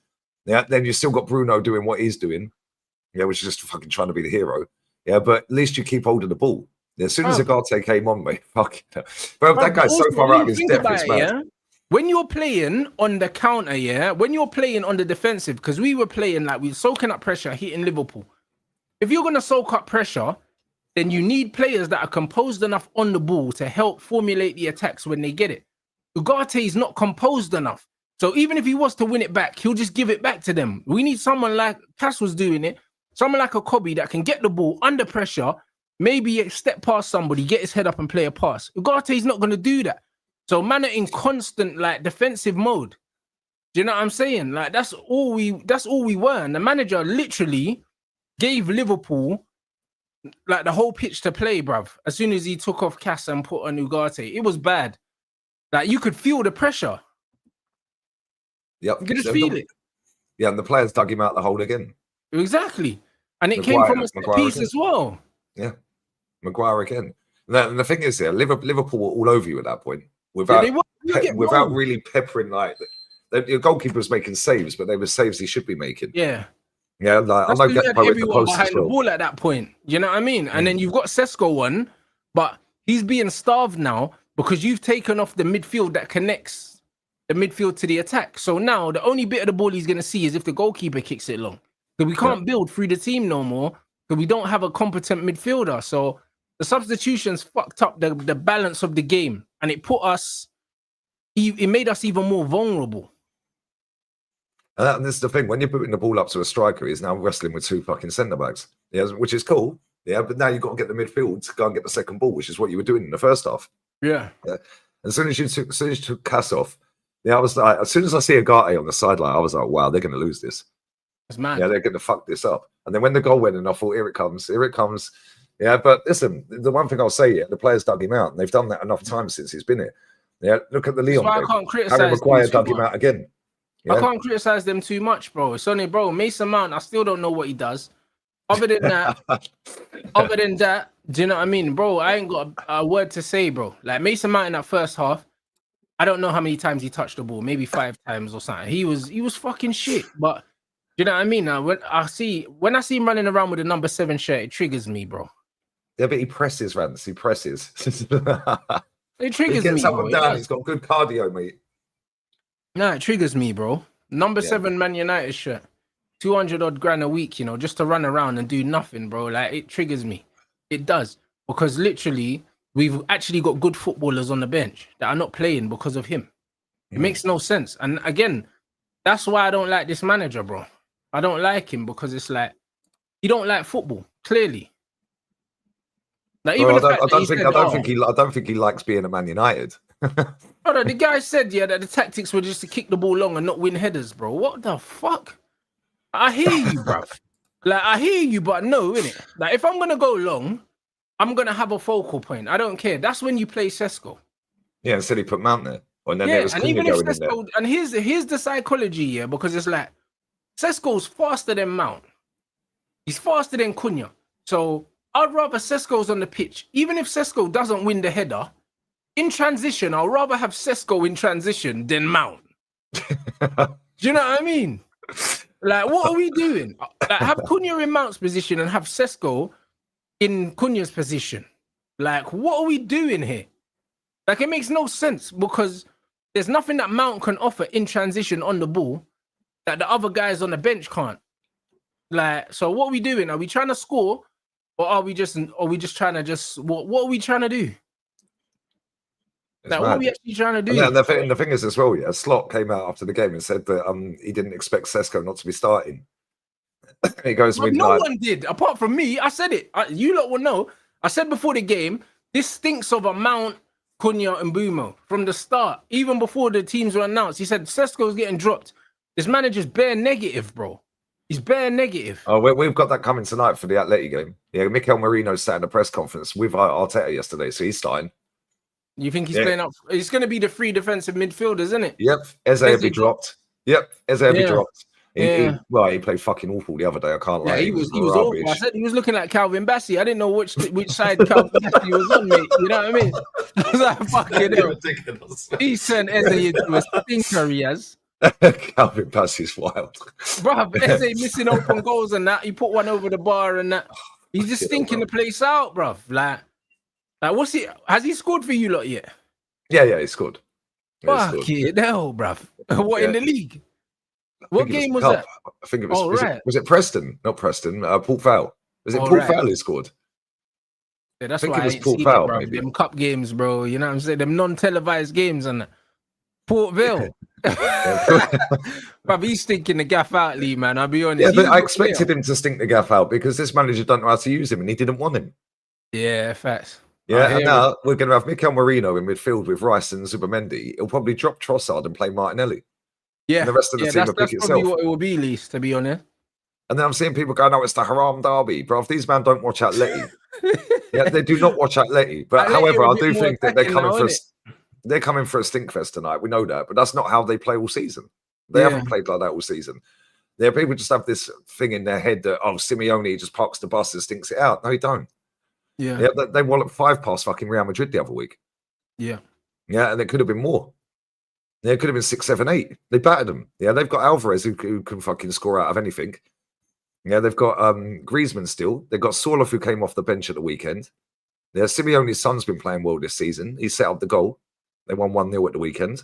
Yeah, then you've still got Bruno doing what he's doing. Yeah, which is just fucking trying to be the hero. Yeah, but at least you keep hold of the ball. Yeah, as soon as Agate came on, mate, fuck. Bro, that guy's so far out of his depth, it's mad. Yeah? When you're playing on the counter, yeah, when you're playing on the defensive, because we were playing like we were soaking up pressure, hitting Liverpool. If you're gonna soak up pressure, then you need players that are composed enough on the ball to help formulate the attacks when they get it. Ugarte is not composed enough. So even if he was to win it back, he'll just give it back to them. We need someone like Cass was doing it, someone like a Kobe that can get the ball under pressure, maybe step past somebody, get his head up and play a pass. Ugarte is not going to do that. So man are in constant like defensive mode. Do you know what I'm saying? Like that's all we were. And the manager literally gave Liverpool like the whole pitch to play, bruv. As soon as he took off Cass and put on Ugarte, it was bad. Like you could feel the pressure. Yep. You could just feel it. Yeah, and the players dug him out the hole again. Exactly. And it came from a set piece as well. Yeah. Maguire again. And the thing is, Liverpool were all over you at that point. Without really peppering like your goalkeeper was making saves, but they were saves he should be making. Yeah. Yeah, like I know that everyone behind the ball at that point. You know what I mean? And then you've got Sesko on, but he's being starved now because you've taken off the midfield that connects the midfield to the attack. So now the only bit of the ball he's gonna see is if the goalkeeper kicks it long. Because we can't build through the team no more because we don't have a competent midfielder. So the substitutions fucked up the balance of the game, and it made us even more vulnerable. And this is the thing, when you're putting the ball up to a striker, he's now wrestling with two fucking centre-backs. Yeah, which is cool. Yeah, but now you've got to get the midfield to go and get the second ball, which is what you were doing in the first half. Yeah. And as soon as you took Cass off, yeah, I was like, as soon as I see Agate on the sideline, I was like, wow, they're going to lose this. It's mad. Yeah, they're going to fuck this up. And then when the goal went in, I thought, here it comes. Yeah, but listen, the one thing I'll say, the players dug him out, and they've done that enough times since he's been here. Yeah, look at the Leon. I can't criticize Harry Maguire dug him out again. Yeah? I can't criticize them too much, bro. It's only, bro, Mason Mount, I still don't know what he does. Other than that, do you know what I mean? Bro, I ain't got a word to say, bro. Like Mason Mount in that first half, I don't know how many times he touched the ball, maybe 5 times or something. He was fucking shit. But you know what I mean? Now, when I see him running around with a number 7 shirt, it triggers me, bro. Yeah, but he presses, Rance. He presses. It triggers me. He gets up and down. He's got good cardio, mate. Nah, it triggers me, bro. Number 7 Man United shirt. 200 odd grand a week, just to run around and do nothing, bro. Like, it triggers me. It does. Because literally, we've actually got good footballers on the bench that are not playing because of him. It makes no sense. And again, that's why I don't like this manager, bro. I don't like him because it's like, he don't like football, clearly. Like, even I don't think he likes being a Man United. Brother, the guy said, that the tactics were just to kick the ball long and not win headers, bro. What the fuck? I hear you, bro. Like, I hear you, but no, innit? Like, if I'm going to go long, I'm going to have a focal point. I don't care. That's when you play Sesko. Yeah, instead he put Mount there. And then and even if Sesko, and here's the psychology, because it's like, Sesko's faster than Mount. He's faster than Cunha. So I'd rather Sesko's on the pitch. Even if Sesko doesn't win the header, in transition, I'll rather have Sesko in transition than Mount. Do you know what I mean? Like, what are we doing? Like, have Cunha in Mount's position and have Sesko in Cunha's position. Like, what are we doing here? Like, it makes no sense because there's nothing that Mount can offer in transition on the ball that the other guys on the bench can't. Like, so what are we doing? Are we trying to score, or are we just trying to what are we trying to do? Like, what are we actually trying to do? And the thing is as well, Slot came out after the game and said that he didn't expect Sesko not to be starting. He goes, no one did, apart from me. I said it. You lot will know. I said before the game, this stinks of a Mount, Cunha, and Bumo from the start. Even before the teams were announced, he said Sesko's getting dropped. This manager's bare negative, bro. He's bare negative. Oh, we've got that coming tonight for the Atleti game. Yeah, Mikel Merino sat in a press conference with Arteta yesterday, so he's starting. You think he's playing up? It's going to be the 3 defensive midfielders, isn't it? Yep. Eze will be dropped. Yep. Eze will be dropped. He played fucking awful the other day. I can't lie. He was awful. I said he was looking at Calvin Bassey. I didn't know which side Calvin Bassey was on, mate. You know what I mean? I was like, fucking hell. Ridiculous. He sent Eze into a stinker, he has. Calvin Bassey's wild. Bruv, Eze missing open goals and that. He put one over the bar and that. He's just stinking the place out, bruv. Like what's he? Has he scored for you lot yet? Yeah, he scored. Fucking hell, bruv. What in the league? What game was that? I think it was. Was it Preston? Not Preston. Port Vale. Was it Port Vale who scored? Yeah, that's why I ain't seen it, bro. Them cup games, bro. You know what I'm saying? Them non-televised games and Port Vale. But he's stinking the gaff out, Lee, man. I'll be honest. Yeah, but I expected him to stink the gaff out because this manager don't know how to use him and he didn't want him. Yeah, facts. Yeah, and now we're going to have Mikel Merino in midfield with Rice and Zubimendi. He'll probably drop Trossard and play Martinelli. Yeah, and the rest of the team will pick itself. That's probably what it will be, least, to be honest. And then I'm seeing people going, "Oh, it's the Haram Derby, bro." If these men don't watch Atleti, yeah, they do not watch Atleti. But however, I do think that they're coming for a stinkfest tonight. We know that, but that's not how they play all season. They haven't played like that all season. There, people just have this thing in their head that Simeone just parks the bus and stinks it out. No, he don't. Yeah, they walloped 5 past fucking Real Madrid the other week. Yeah, and it could have been more. Yeah, it could have been 6, 7, 8. They battered them. Yeah, they've got Alvarez who can fucking score out of anything. Yeah, they've got Griezmann still. They've got Sorloth who came off the bench at the weekend. Yeah, Simeone's son's been playing well this season. He set up the goal. They won 1-0 at the weekend.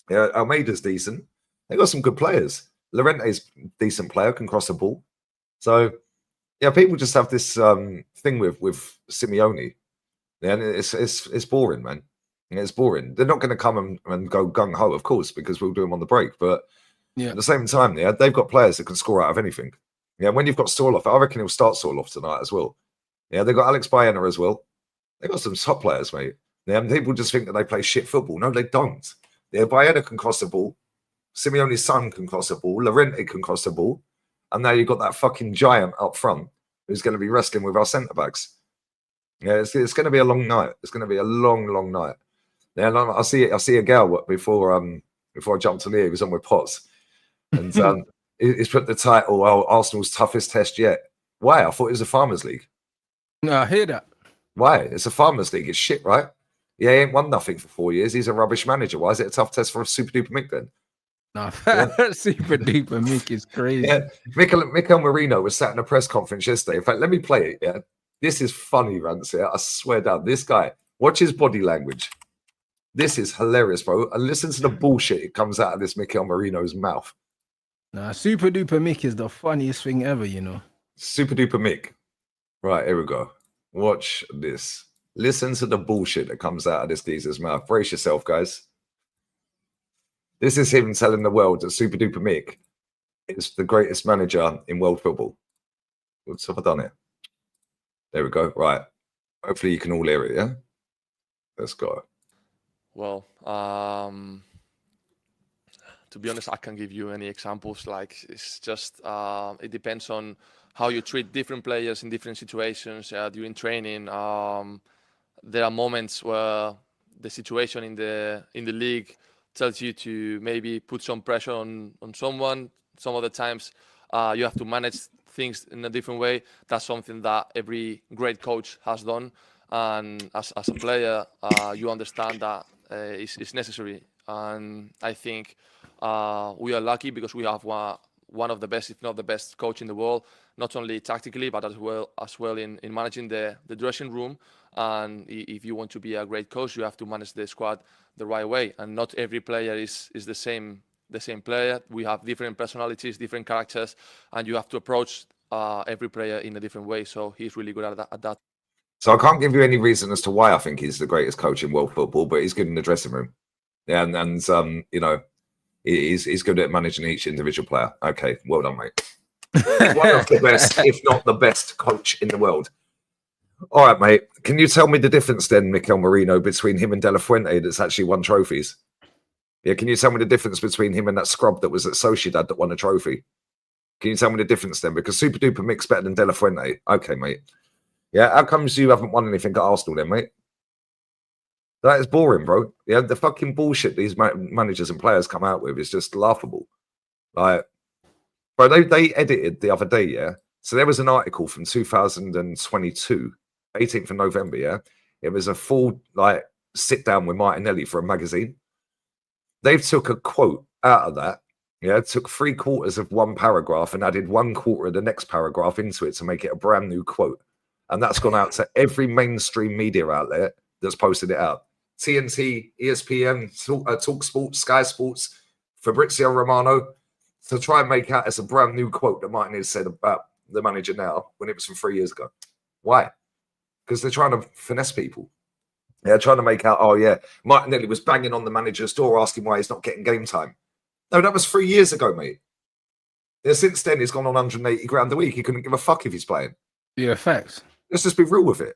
Yeah, Almeida's decent. They got some good players. Llorente's a decent player, can cross the ball. So, yeah, people just have this thing with Simeone. Yeah, and it's boring, man. It's boring. They're not going to come and go gung-ho, of course, because we'll do them on the break. But at the same time, they've got players that can score out of anything. Yeah, when you've got Sorloth, I reckon he'll start Sorloth tonight as well. Yeah, they've got Alex Baena as well. They've got some top players, mate. Yeah, and people just think that they play shit football. No, they don't. Yeah, Baena can cross the ball. Simeone's son can cross the ball. Llorente can cross the ball. And now you've got that fucking giant up front who's going to be wrestling with our centre-backs. Yeah, it's going to be a long night. It's going to be a long, long night. Yeah, I see a girl before I jumped on here. He was on with Potts, and he's put the title Arsenal's toughest test yet. Why? I thought it was a Farmers League. No, I hear that. Why? It's a Farmers League. It's shit, right? Yeah, he ain't won nothing for 4 years. He's a rubbish manager. Why is it a tough test for a Super Duper Mick then? No, Super Duper Mick is crazy. Yeah, Mikel Merino was sat in a press conference yesterday. In fact, let me play it. Yeah, this is funny, Rance. Yeah, I swear down. This guy, watch his body language. This is hilarious, bro. And listen to the bullshit that comes out of this Mikel Merino's mouth. Nah, Super Duper Mick is the funniest thing ever, you know. Super Duper Mick. Right, here we go. Watch this. Listen to the bullshit that comes out of this geezer's mouth. Brace yourself, guys. This is him telling the world that Super Duper Mick is the greatest manager in world football. What's have I done it? There we go. Right. Hopefully you can all hear it, yeah? Let's go. Well, to be honest, I can't give you any examples. Like, it's just, it depends on how you treat different players in different situations during training. There are moments where the situation in the league tells you to maybe put some pressure on someone. Some other times you have to manage things in a different way. That's something that every great coach has done. And as a player, you understand that it's necessary. And I think we are lucky because we have one of the best, if not the best, coach in the world, not only tactically, but as well in managing the dressing room. And if you want to be a great coach, you have to manage the squad the right way. And not every player is the same player. We have different personalities, different characters, and you have to approach every player in a different way. So he's really good at that. So I can't give you any reason as to why I think he's the greatest coach in world football, but he's good in the dressing room. Yeah, and you know, he's good at managing each individual player. Okay, well done, mate. One of the best, if not the best, coach in the world. All right, mate. Can you tell me the difference then, Mikel Merino, between him and De La Fuente that's actually won trophies? Yeah, can you tell me the difference between him and that scrub that was at Sociedad that won a trophy? Can you tell me the difference then? Because Super Duper Mick's better than De La Fuente. Okay, mate. Yeah, how comes you haven't won anything at Arsenal then, mate? That is boring, bro. Yeah, the fucking bullshit these managers and players come out with is just laughable. Like, Bro, they edited the other day, yeah. So there was an article from 2022, 18th of November, yeah. It was a full like sit down with Martinelli for a magazine. They've took a quote out of that, yeah. Took 3/4 of one paragraph and added 1/4 of the next paragraph into it to make it a brand new quote. And that's gone out to every mainstream media outlet that's posted it out. TNT, ESPN, Talk Sports, Sky Sports, Fabrizio Romano, to try and make out as a brand new quote that Martinez said about the manager now when it was from 3 years ago. Why? Because they're trying to finesse people. They're trying to make out, oh yeah, Martinelli was banging on the manager's door asking why he's not getting game time. No, that was 3 years ago, mate. Yeah, since then, he's gone on 180 grand a week. He couldn't give a fuck if he's playing. Yeah, facts. Let's just be real with it.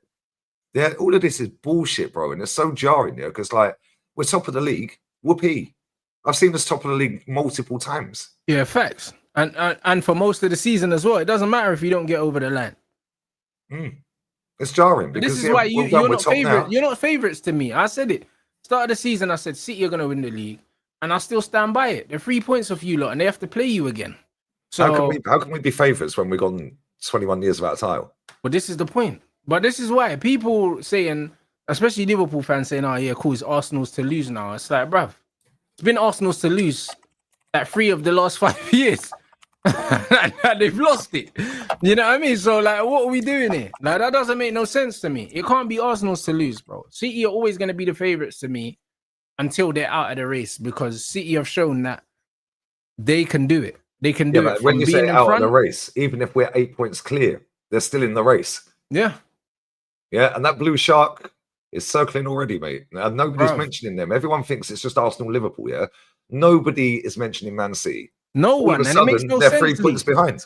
Yeah, all of this is bullshit, bro. And it's so jarring, yeah, because like we're top of the league. Whoopee. I've seen us top of the league multiple times. Yeah, facts. And for most of the season as well. It doesn't matter if you don't get over the line. It's jarring because this is why you're not favorite. You're not favorites to me. I said it. Start of the season, I said City are gonna win the league, and I still stand by it. They're 3 points off you lot, and they have to play you again. So how can we be favourites when we've gone 21 years without a title? Well, this is the point. But this is why people saying, especially Liverpool fans saying, "Oh yeah, cool, it's Arsenal's to lose now." It's like, bruv, it's been Arsenal's to lose like 3 of the last 5 years. And they've lost it. You know what I mean? So like, what are we doing here? Like, that doesn't make no sense to me. It can't be Arsenal's to lose, bro. City are always going to be the favourites to me until they're out of the race, because City have shown that they can do it. They can do it. When you say out of the race, even if we're 8 points clear, they're still in the race. Yeah. Yeah, and that blue shark is circling already, mate. Now, nobody's mentioning them. Everyone thinks it's just Arsenal, Liverpool, yeah? Nobody is mentioning Man City. No one. And it makes no sense. They're 3 points behind.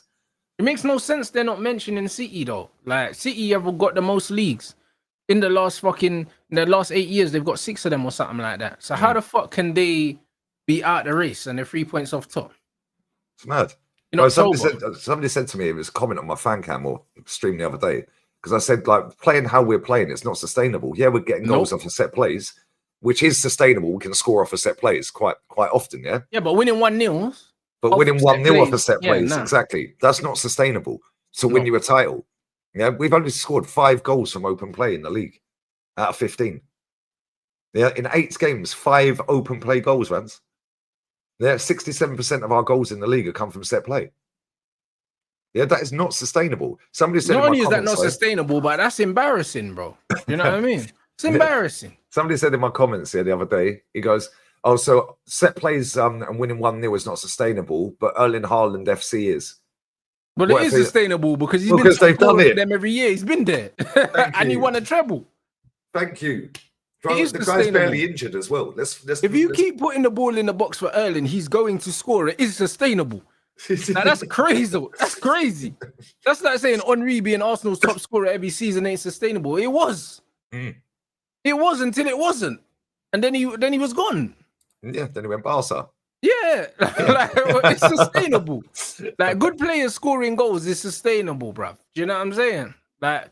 It makes no sense they're not mentioning City, though. Like, City have got the most leagues. In the last 8 years, they've got 6 of them or something like that. So how the fuck can they be out the race and they're 3 points off top? It's mad. Somebody said to me, it was a comment on my fan cam or stream the other day, because I said, like, playing how we're playing, it's not sustainable. Yeah, we're getting goals off of set plays, which is sustainable. We can score off of set plays quite often, yeah? Yeah, but winning 1-0. But winning 1-0 off of set plays, exactly. That's not sustainable to win you a title. Yeah, we've only scored 5 goals from open play in the league out of 15. Yeah, in 8 games, 5 open play goals, Rans. Yeah, 67% of our goals in the league have come from set play. Yeah, that is not sustainable. Somebody said, not only is that not sustainable, but that's embarrassing, bro. You know what I mean? It's embarrassing. Somebody said in my comments here the other day, he goes, "Oh, so set plays and winning 1-0 is not sustainable, but Erling Haaland FC is." Well, it is sustainable because they've done it them every year. He's been there, and he won a treble. Thank you. Bro, the guy's barely injured as well. If you keep putting the ball in the box for Erling, he's going to score. It is sustainable. Now, that's crazy. That's crazy. That's like saying Henry being Arsenal's top scorer every season ain't sustainable. It was. It was until it wasn't, and then he was gone. Yeah, then he went Barca. Yeah, like, it's sustainable. Like, good players scoring goals is sustainable, bruv. Do you know what I'm saying? Like,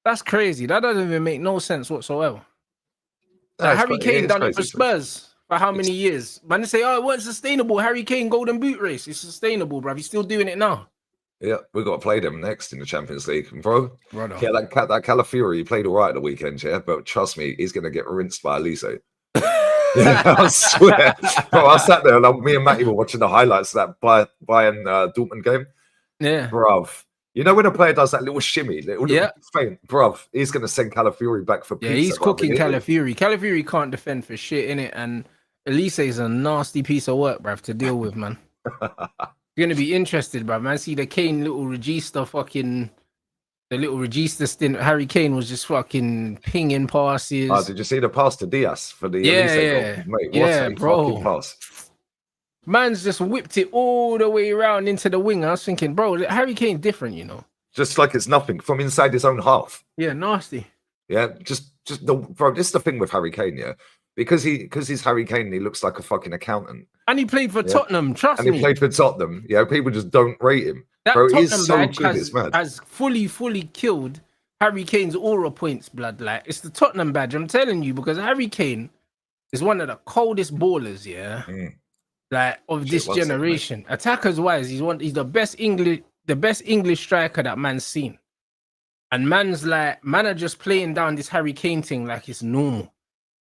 that's crazy. That doesn't even make no sense whatsoever. Like, Harry Kane done it for Spurs for how many years? Man, they say, oh, it wasn't sustainable. Harry Kane Golden Boot race. It's sustainable, bruv. He's still doing it now. Yeah, we've got to play them next in the Champions League, bro. Right on. Yeah, that Calafiori, he played all right at the weekend, yeah, but trust me, he's going to get rinsed by Elise. Yeah, I swear. Bro, I sat there, and me and Matty were watching the highlights of that Bayern Dortmund game. Yeah. Bruv. You know when a player does that little shimmy, little feint, bruv, he's going to send Calafiori back for pizza. Yeah, he's cooking Calafiori. Calafiori can't defend for shit, innit? And Elise is a nasty piece of work, bruv, to deal with, man. You're going to be interested, bruv, man. See the Kane little regista the little regista stint. Harry Kane was just fucking pinging passes. Oh, did you see the pass to Diaz for the Elise goal? Mate, what a fucking pass. Man's just whipped it all the way around into the wing. I was thinking, bro, Harry Kane different, you know. Just like it's nothing from inside his own half. Yeah, nasty. Yeah, bro, this is the thing with Harry Kane, yeah. Because he's Harry Kane, he looks like a fucking accountant. And he played for Tottenham, trust me. And he played for Tottenham. Yeah, people just don't rate him. That bro, Tottenham he's so good, it's mad. Has fully killed Harry Kane's aura points, blood. Like, it's the Tottenham badge, I'm telling you, because Harry Kane is one of the coldest ballers, yeah. like of this generation. Attackers wise, he's the best English striker that man's seen. And man's like, man are just playing down this Harry Kane thing like it's normal.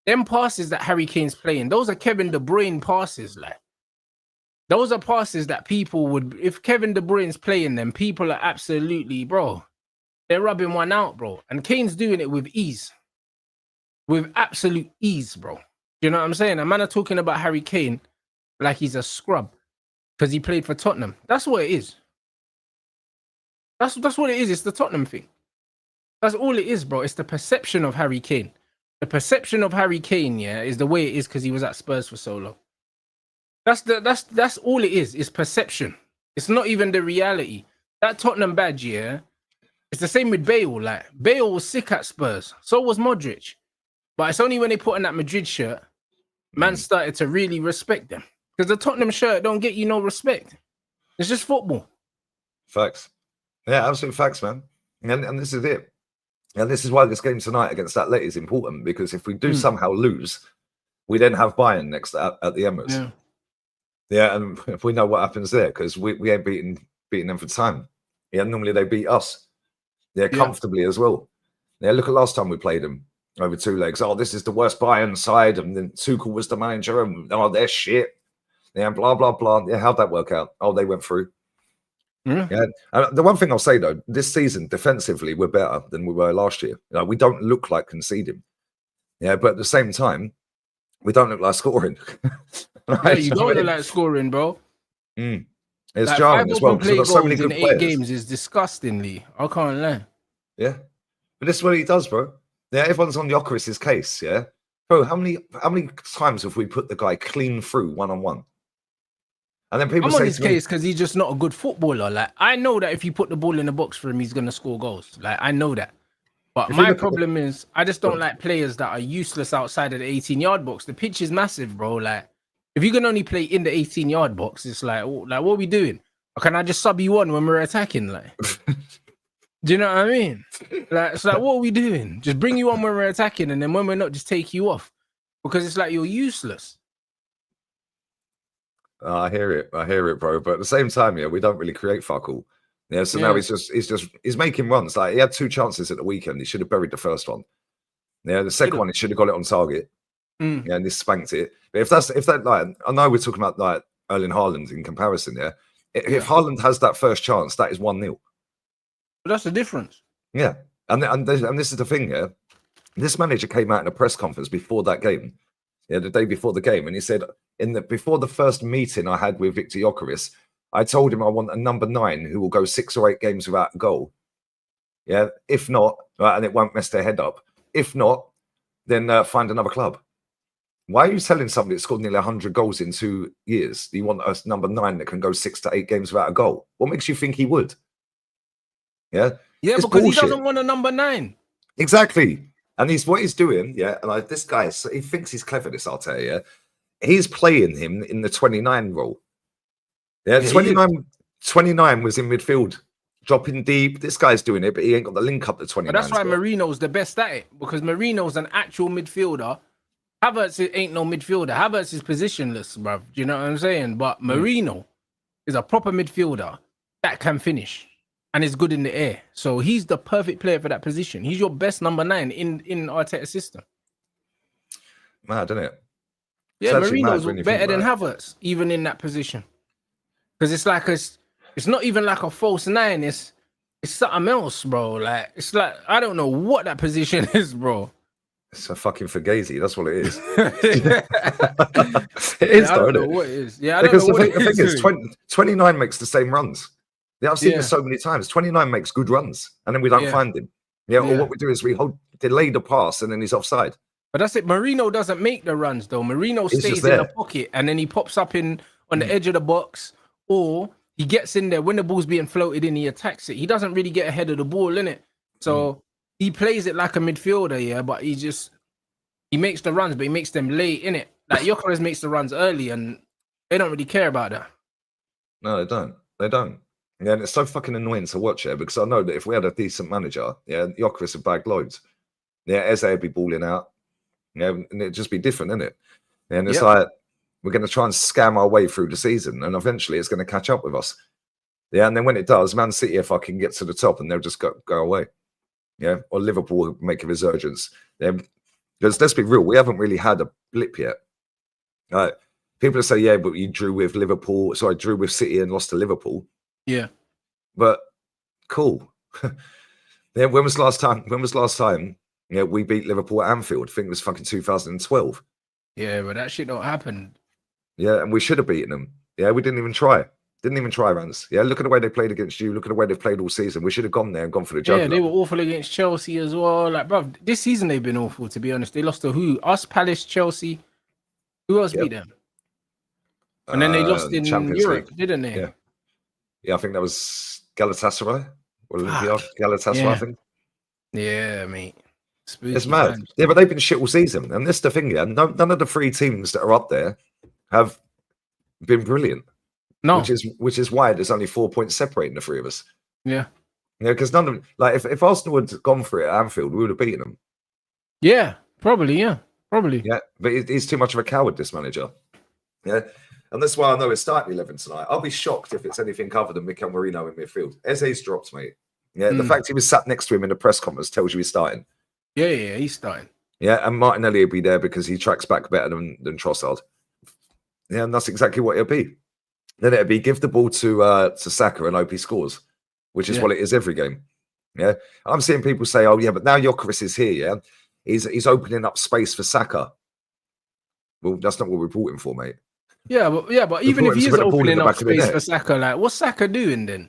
Them passes that Harry Kane's playing, those are Kevin De Bruyne passes. Like, those are passes that people would, if Kevin De Bruyne's playing them, people are absolutely, bro, they're rubbing one out, bro. And Kane's doing it with ease. With absolute ease, bro. You know what I'm saying? A man are talking about Harry Kane like he's a scrub because he played for Tottenham. That's what it is. That's what it is. It's the Tottenham thing. That's all it is, bro. It's the perception of Harry Kane. The perception of Harry Kane, yeah, is the way it is because he was at Spurs for so long. That's all it is. It's perception. It's not even the reality. That Tottenham badge, yeah, it's the same with Bale. Like, Bale was sick at Spurs. So was Modric. But it's only when they put on that Madrid shirt, man started to really respect them. Because the Tottenham shirt don't get you no respect. It's just football. Facts. Yeah, absolute facts, man. And this is it. And this is why this game tonight against Atleti is important, because if we do somehow lose, we then have Bayern next at the Emirates. Yeah, and if we know what happens there, because we ain't beating them for time. Yeah, normally they beat us. Yeah, comfortably as well. Yeah, look at last time we played them over 2 legs. Oh, this is the worst Bayern side, and then Tuchel was the manager, and oh, they're shit. Yeah, blah blah blah. Yeah, how'd that work out? Oh, they went through. Yeah. The one thing I'll say though, this season defensively we're better than we were last year. You know, we don't look like conceding. Yeah, but at the same time, we don't look like scoring. Right? Yeah, you don't look like scoring, bro. It's like jarring as well because we've got so many good players. 8 games is disgustingly. I can't lie. Yeah, but this is what he does, bro. Yeah, everyone's on the Ocaris's case. Yeah, bro. How many times have we put the guy clean through 1-on-1? And then people say on his case because he's just not a good footballer. Like, I know that if you put the ball in the box for him, he's gonna score goals. Like, I know that. But my problem is I just don't like players that are useless outside of the 18-yard box. The pitch is massive, bro. Like, if you can only play in the 18-yard box, it's like what are we doing? Or can I just sub you on when we're attacking? Like, do you know what I mean? Like, it's like, what are we doing? Just bring you on when we're attacking, and then when we're not, just take you off. Because it's like you're useless. I hear it, bro. But at the same time, yeah, we don't really create fuck all. Yeah, so now he's making runs. Like, he had 2 chances at the weekend. He should have buried the first one. Yeah, the second one he should have got it on target. Yeah, and he spanked it. But if that like, I know we're talking about like Erling Haaland in comparison. Yeah, if Haaland has that first chance, that is 1-0. But that's the difference. Yeah, and this is the thing. Yeah, this manager came out in a press conference before that game. Yeah, the day before the game, and he said before the first meeting I had with Victor Gyökeres, I told him I want a number 9 who will go 6 or 8 games without a goal. Yeah, if not, and it won't mess their head up. If not, then find another club. Why are you telling somebody that scored nearly 100 goals in 2 years? You want a number 9 that can go 6 to 8 games without a goal? What makes you think he would? Yeah, it's because bullshit. He doesn't want a number 9. Exactly. And what he's doing, yeah, and this guy, he thinks he's clever, this Arteta, yeah. He's playing him in the 29 role. Yeah, 29 was in midfield, dropping deep. This guy's doing it, but he ain't got the link up to 29. But that's why Marino's the best at it, because Marino's an actual midfielder. Havertz ain't no midfielder. Havertz is positionless, bruv. Do you know what I'm saying? But Marino is a proper midfielder that can finish and is good in the air. So he's the perfect player for that position. He's your best number 9 in Arteta's system. Mad, isn't it? Yeah, Marino's better than Havertz, even in that position. Because it's like it's not even like a false 9. It's something else, bro. Like, it's like, I don't know what that position is, bro. It's a fucking Fugazi. That's what it is. It is, I don't know what it is. Yeah, I because don't know the thing is, 29 makes the same runs. Yeah, I've seen this so many times. 29 makes good runs, and then we don't find him. Yeah, or what we do is we delay the pass, and then he's offside. But that's it. Marino doesn't make the runs, though. Marino stays in the pocket, and then he pops up on the edge of the box, or he gets in there when the ball's being floated in. He attacks it. He doesn't really get ahead of the ball, innit? So he plays it like a midfielder, yeah. But he makes the runs, but he makes them late, innit? Like Gyökeres makes the runs early, and they don't really care about that. No, they don't. They don't. Yeah, and it's so fucking annoying to watch it because I know that if we had a decent manager, yeah, Gyökeres would bag loads. Yeah, Eze would be balling out. Yeah, and it'd just be different, innit? And it's like, We're going to try and scam our way through the season, and eventually it's going to catch up with us. Yeah, and then when it does, Man City if I can get to the top, and they'll just go away. Yeah, or Liverpool will make a resurgence. Because let's be real, we haven't really had a blip yet. People say, yeah, but you drew with Liverpool. So I drew with City and lost to Liverpool. Yeah, but cool. Yeah, when was last time? Yeah, we beat Liverpool at Anfield. I think it was fucking 2012. Yeah, but that shit don't happen. Yeah, and we should have beaten them. Yeah, we didn't even try. Rans. Yeah, look at the way they played against you. Look at the way they played all season. We should have gone there and gone for the jugular. Yeah, they were awful against Chelsea as well. Like, bro, this season they've been awful, to be honest. They lost to who? Us, Palace, Chelsea. Who else beat them? And then they lost in Champions Europe, League. didn't they? Yeah, I think that was Galatasaray. Galatasaray, I think. Yeah, mate. Spooky it's mad. times. Yeah, but they've been shit all season. And this is the thing, yeah. None of the 3 teams that are up there have been brilliant. No. Which is why there's only 4 points separating the 3 of us. Yeah. Yeah, because none of them, like if Arsenal had gone for it at Anfield, we would have beaten them. Yeah, probably. Yeah, but he's too much of a coward, this manager. Yeah, and that's why I know it's starting 11 tonight. I'll be shocked if it's anything other than Mikel Merino in midfield. Eze's dropped, mate. Yeah, the fact he was sat next to him in the press conference tells you he's starting. Yeah, he's starting. Yeah, and Martinelli will be there because he tracks back better than Trossard. Yeah, and that's exactly what it'll be. Then it'll be give the ball to Saka and hope he scores, which is what it is every game. Yeah, I'm seeing people say, "Oh yeah, but now Gyökeres is here. Yeah, he's opening up space for Saka." Well, that's not what we brought him for, mate. Yeah, but even if he is opening up space for Saka, like what's Saka doing then?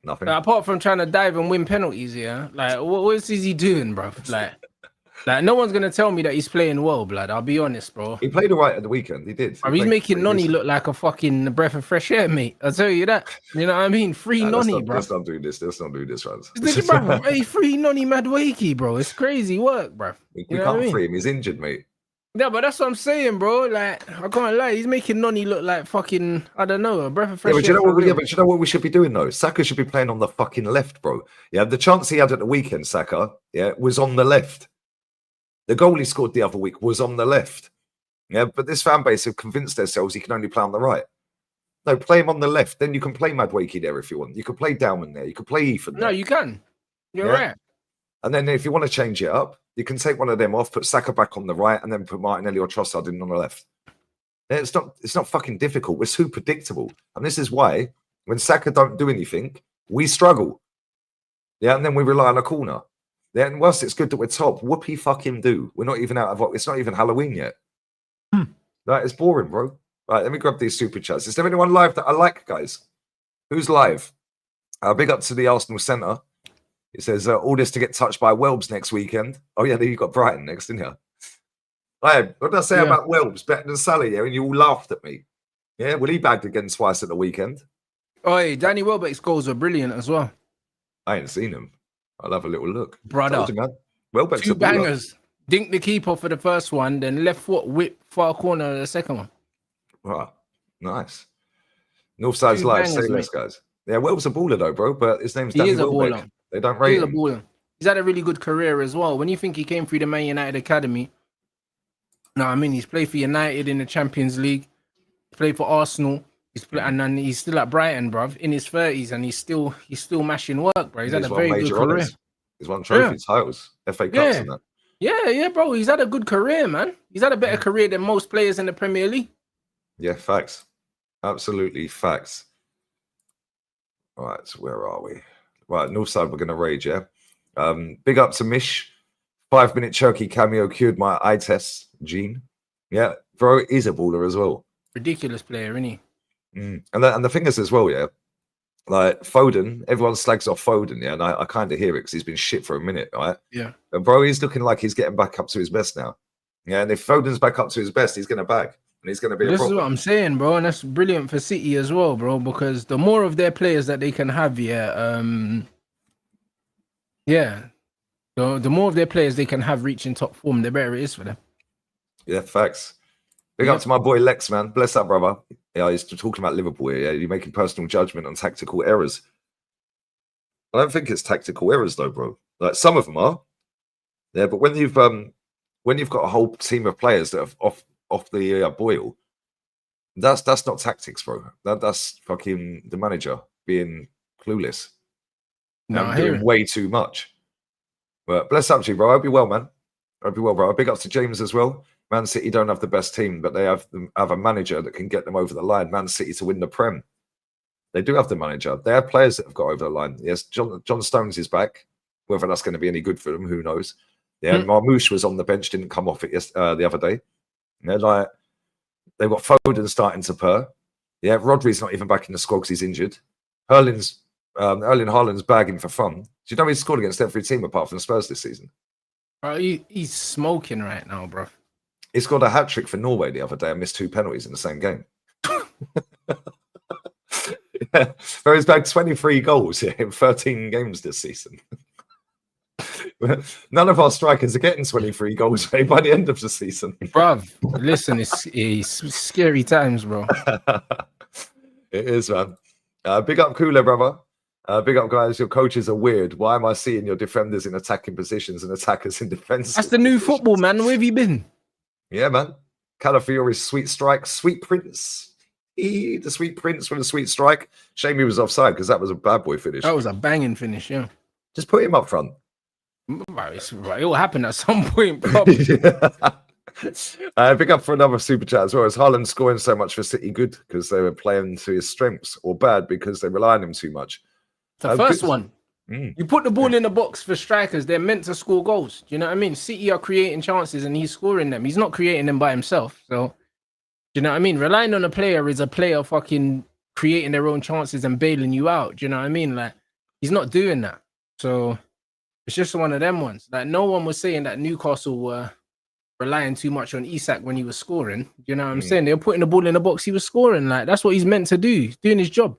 Nothing. Like, apart from trying to dive and win penalties, yeah. Like what is he doing, bro? Like no one's gonna tell me that he's playing well, blood. I'll be honest, bro. He played all right at the weekend. He did. He's making Noni look like a fucking breath of fresh air, mate. I'll tell you that. You know what I mean? Free Noni, bro. Let's not do this. Rans. Bro, hey, free Noni Madueke, bro. It's crazy work, bro. We can't free him. He's injured, mate. Yeah, but that's what I'm saying, bro. Like, I can't lie. He's making Noni look like fucking, I don't know, a breath of fresh air. But you know what we should be doing, though? Saka should be playing on the fucking left, bro. Yeah, the chance he had at the weekend, Saka, was on the left. The goal he scored the other week was on the left. Yeah, but this fan base have convinced themselves he can only play on the right. No, play him on the left. Then you can play Madueke there if you want. You can play Dowman there. You can play Ethan there. No, you can. You're right. And then if you want to change it up, you can take one of them off, put Saka back on the right, and then put Martinelli or Trossard in on the left. It's not fucking difficult. We're too predictable. And this is why when Saka don't do anything, we struggle. Yeah, and then we rely on a corner. Yeah, and whilst it's good that we're top, whoopee fucking do. We're not even out of it's not even Halloween yet. Like, it's boring, bro. Right, let me grab these super chats. Is there anyone live that I like, guys? Who's live? Big up to the Arsenal Centre. It says, all this to get touched by Welbs next weekend. Oh, yeah, then you got Brighton next, didn't you? Hey, what did I say about Welbs better than Salah, yeah? And you all laughed at me. Yeah, well, he bagged again twice at the weekend. Oh, hey, Danny Welbeck's goals were brilliant as well. I ain't seen him. I'll have a little look. Brother. Welbeck's 2 bangers. Dink the keeper for the first one, then left foot whip far corner of the second one. Wow, nice. Northside's live. Say less, guys. Yeah, Welb's a baller though, bro. But his name's Danny Welbeck. They don't rate him. He's had a really good career as well. When you think he came through the Man United Academy, he's played for United in the Champions League, played for Arsenal, and then he's still at Brighton, bruv, in his 30s, and he's still mashing work, bro. He's had a very good career. He's won trophy titles, FA Cups and that. Yeah, bro. He's had a good career, man. He's had a better career than most players in the Premier League. Yeah, facts. Absolutely facts. All right, so where are we? Right, Northside, we're going to rage, yeah? Big up to Mish. 5-minute Cherky cameo cured my eye test, Gene. Yeah, bro is a baller as well. Ridiculous player, isn't he? And the thing is as well, yeah, like Foden, everyone slags off Foden, yeah, and I kind of hear it because he's been shit for a minute, right? Yeah. And bro, he's looking like he's getting back up to his best now. Yeah, and if Foden's back up to his best, he's going to bag. And he's going to be This is what I'm saying, bro, and that's brilliant for City as well, bro, because the more of their players that they can have, the more of their players they can have reaching top form, the better it is for them. Yeah, facts. Big up to my boy Lex, man. Bless up, brother. Yeah, he's talking about Liverpool here. Yeah, you're making personal judgment on tactical errors. I don't think it's tactical errors though, bro. Like some of them are. Yeah, but when you've got a whole team of players that have boil. That's not tactics, bro. That's fucking the manager being clueless and doing way too much. But bless up to you, bro. I hope you're well, man. I hope you're well, bro. Big up to James as well. Man City don't have the best team, but they have a manager that can get them over the line. Man City to win the Prem. They do have the manager. They have players that have got over the line. Yes, John Stones is back. Whether that's going to be any good for them, who knows? Yeah, Marmoush was on the bench, didn't come off it the other day. They've got Foden starting to purr. Yeah, Rodri's not even back in the squad because he's injured. Erling Haaland's bagging for fun. Do you know he's scored against every team apart from the Spurs this season? Bro, he's smoking right now, bro. He scored a hat-trick for Norway the other day and missed 2 penalties in the same game. Yeah, but he's bagged 23 goals in 13 games this season. None of our strikers are getting 23 goals by the end of the season. Bruv, listen, it's scary times, bro. It is, man. Big up Cooler, brother. Big up, guys. Your coaches are weird. Why am I seeing your defenders in attacking positions and attackers in defense? That's the new football, man. Where have you been? Yeah, man. Calafiore's sweet strike. Sweet Prince. The sweet Prince with a sweet strike. Shame he was offside because that was a bad boy finish. That was a banging finish, yeah. Just put him up front. It will happen at some point, probably. Pick up for another super chat as well. Is Haaland scoring so much for City good because they were playing to his strengths, or bad because they rely on him too much? The first one. You put the ball in the box for strikers, they're meant to score goals. Do you know what I mean? City are creating chances and he's scoring them. He's not creating them by himself. So, do you know what I mean? Relying on a player is a player fucking creating their own chances and bailing you out. Do you know what I mean? Like, he's not doing that. So, it's just one of them ones. Like, no one was saying that Newcastle were relying too much on Isak when he was scoring. You know what I'm saying? They were putting the ball in the box. He was scoring. Like, that's what he's meant to do. He's doing his job.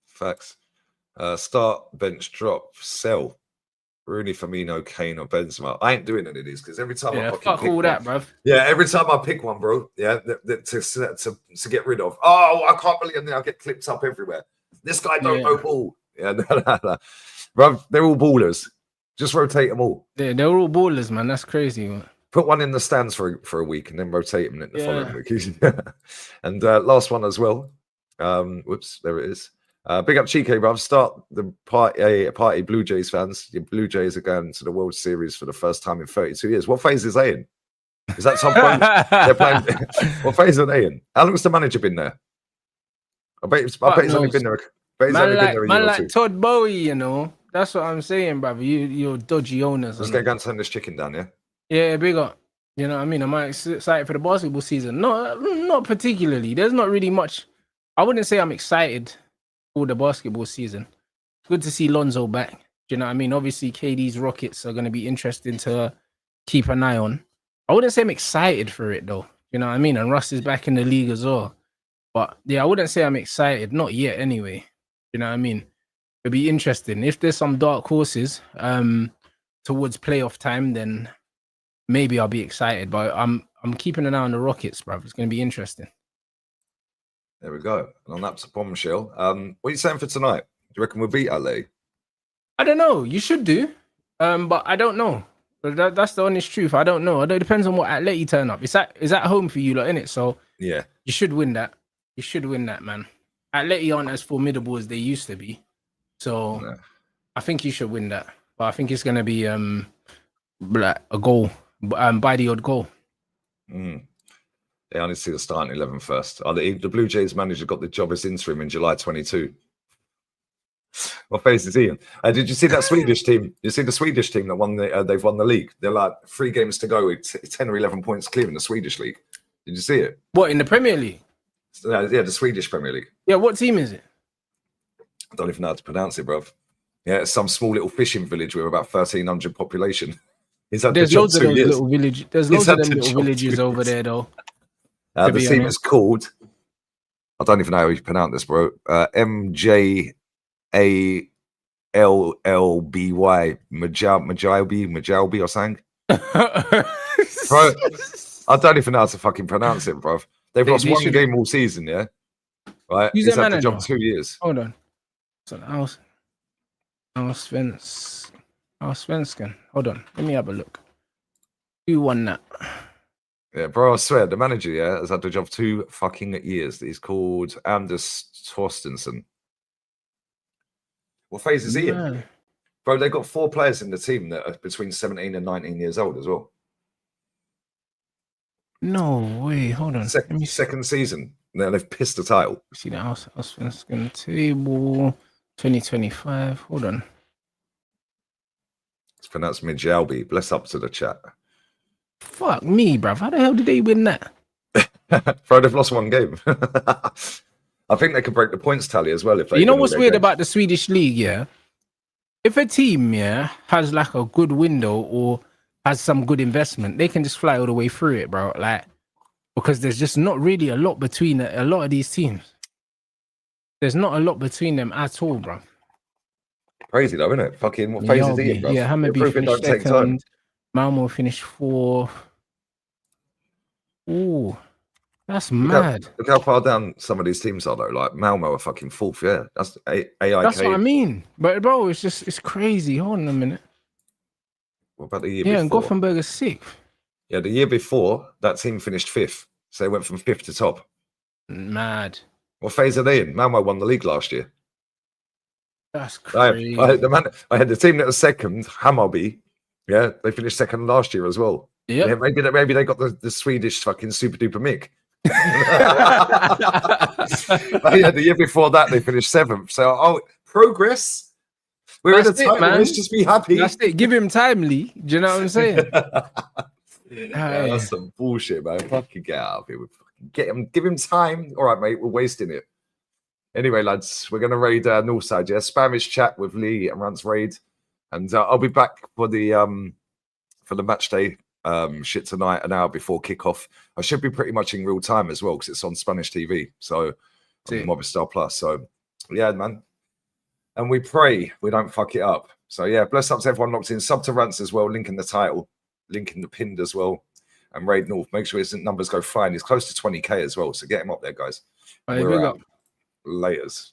Facts. Start, bench, drop, sell. Rooney, Firmino, Kane, or Benzema. I ain't doing any of these because every time I fuck all one, that, bro. Yeah, every time I pick one, bro. Yeah, to get rid of. Oh, I can't believe it. I get clipped up everywhere. This guy don't know ball. Yeah, no. Bro, they're all ballers. Just rotate them all. Yeah, they're all ballers, man. That's crazy, man. Put one in the stands for a week and then rotate them in the following week. And last one as well. Whoops, there it is. Big up Chico, bruv. Start the party, Blue Jays fans. Your Blue Jays are going to the World Series for the first time in 32 years. What phase is they in? Is that some point they're playing? What phase are they in? How long's the manager been there? I bet he's only been there. Man like Todd Bowie, you know. That's what I'm saying, brother. You're dodgy owners. Let's go and turn this chicken down, yeah? Yeah, big up. You know what I mean? Am I excited for the basketball season? No, not particularly. There's not really much. I wouldn't say I'm excited for the basketball season. It's good to see Lonzo back. Do you know what I mean? Obviously, KD's Rockets are going to be interesting to keep an eye on. I wouldn't say I'm excited for it, though. You know what I mean? And Russ is back in the league as well. But, yeah, I wouldn't say I'm excited. Not yet, anyway. You know what I mean? It'll be interesting. If there's some dark horses towards playoff time, then maybe I'll be excited. But I'm keeping an eye on the Rockets, bruv. It's going to be interesting. There we go. And on that's a bombshell. What are you saying for tonight? Do you reckon we'll beat LA? I don't know. You should do. But I don't know. That's the honest truth. I don't know. It depends on what outlet you turn up. It's at home for you lot, innit? So yeah, you should win that. You should win that, man. Atleti aren't as formidable as they used to be. So no. I think you should win that. But I think it's going to be like a goal, by the odd goal. Yeah, I need to see the starting 11 first. The Blue Jays manager got the job as interim in July 22. What face is he in? Did you see that Swedish team? You see the Swedish team that won they've won the league. They're like 3 games to go with 10 or 11 points clear in the Swedish league. Did you see it? What, in the Premier League? Yeah, the Swedish Premier League. Yeah, what team is it? I don't even know how to pronounce it, bruv. Yeah, it's some small little fishing village with about 1,300 population. There's loads of those little villages. There's loads of them little villages over there, though. The team is called, I don't even know how you pronounce this, bro. MJALLBY. Majalby or something. Bro, I don't even know how to fucking pronounce it, bro. They've lost one game all season, yeah? Right? He's had the job 2 years. Hold on. So Svensken. Hold on. Let me have a look. Who won that? Yeah, bro, I swear, the manager, yeah, has had the job 2 fucking years. He's called Anders Torstensson. What phase is he in? Bro, they got 4 players in the team that are between 17 and 19 years old as well. No way. Hold on. Second season. Now they've pissed the title. See that? I was going to table 2025. Hold on. It's pronounced Midjalbi. Bless up to the chat. Fuck me, bruv. How the hell did they win that? Bro, they've lost 1 game. I think they could break the points tally as well if they. You know what's weird about the Swedish league, yeah? If a team, yeah, has like a good window or has some good investment, they can just fly all the way through it, bro. Like, because there's just not really a lot between a lot of these teams. There's not a lot between them at all, bro. Crazy though, isn't it? Fucking what phase is he in, bro? Yeah, Hammarby finished second. Malmo finished 4th. Ooh, that's mad. Look how far down some of these teams are though. Like Malmo are fucking 4th, yeah. That's AIK. That's what I mean. But bro, it's crazy. Hold on a minute. What about the year before? Yeah, and Gothenburg is 6th. Yeah, the year before, that team finished 5th. So they went from 5th to top. Mad. What phase are they in? Malmo won the league last year. That's crazy. I had the team that was second, Hammarby. Yeah, they finished second last year as well. Yep. Yeah, maybe they got the Swedish fucking super duper mick. Yeah, the year before that they finished 7th. So progress. We're in a title. Let's just be happy. That's it. Give him time, Lee. Do you know what I'm saying? Yeah, that's some bullshit, man. Fucking get out of here. Give him time. All right, mate. We're wasting it. Anyway, lads, we're gonna raid Northside. Yeah, Spanish chat with Lee and Rance raid, and I'll be back for the match day shit tonight, an hour before kickoff. I should be pretty much in real time as well because it's on Spanish TV. So on Movistar Plus. So yeah, man. And we pray we don't fuck it up. So yeah, bless up to everyone locked in. Sub to Rance as well. Link in the title. Link in the pinned as well. And Raid North. Make sure his numbers go fine. He's close to 20k as well. So get him up there, guys. Right, Laters.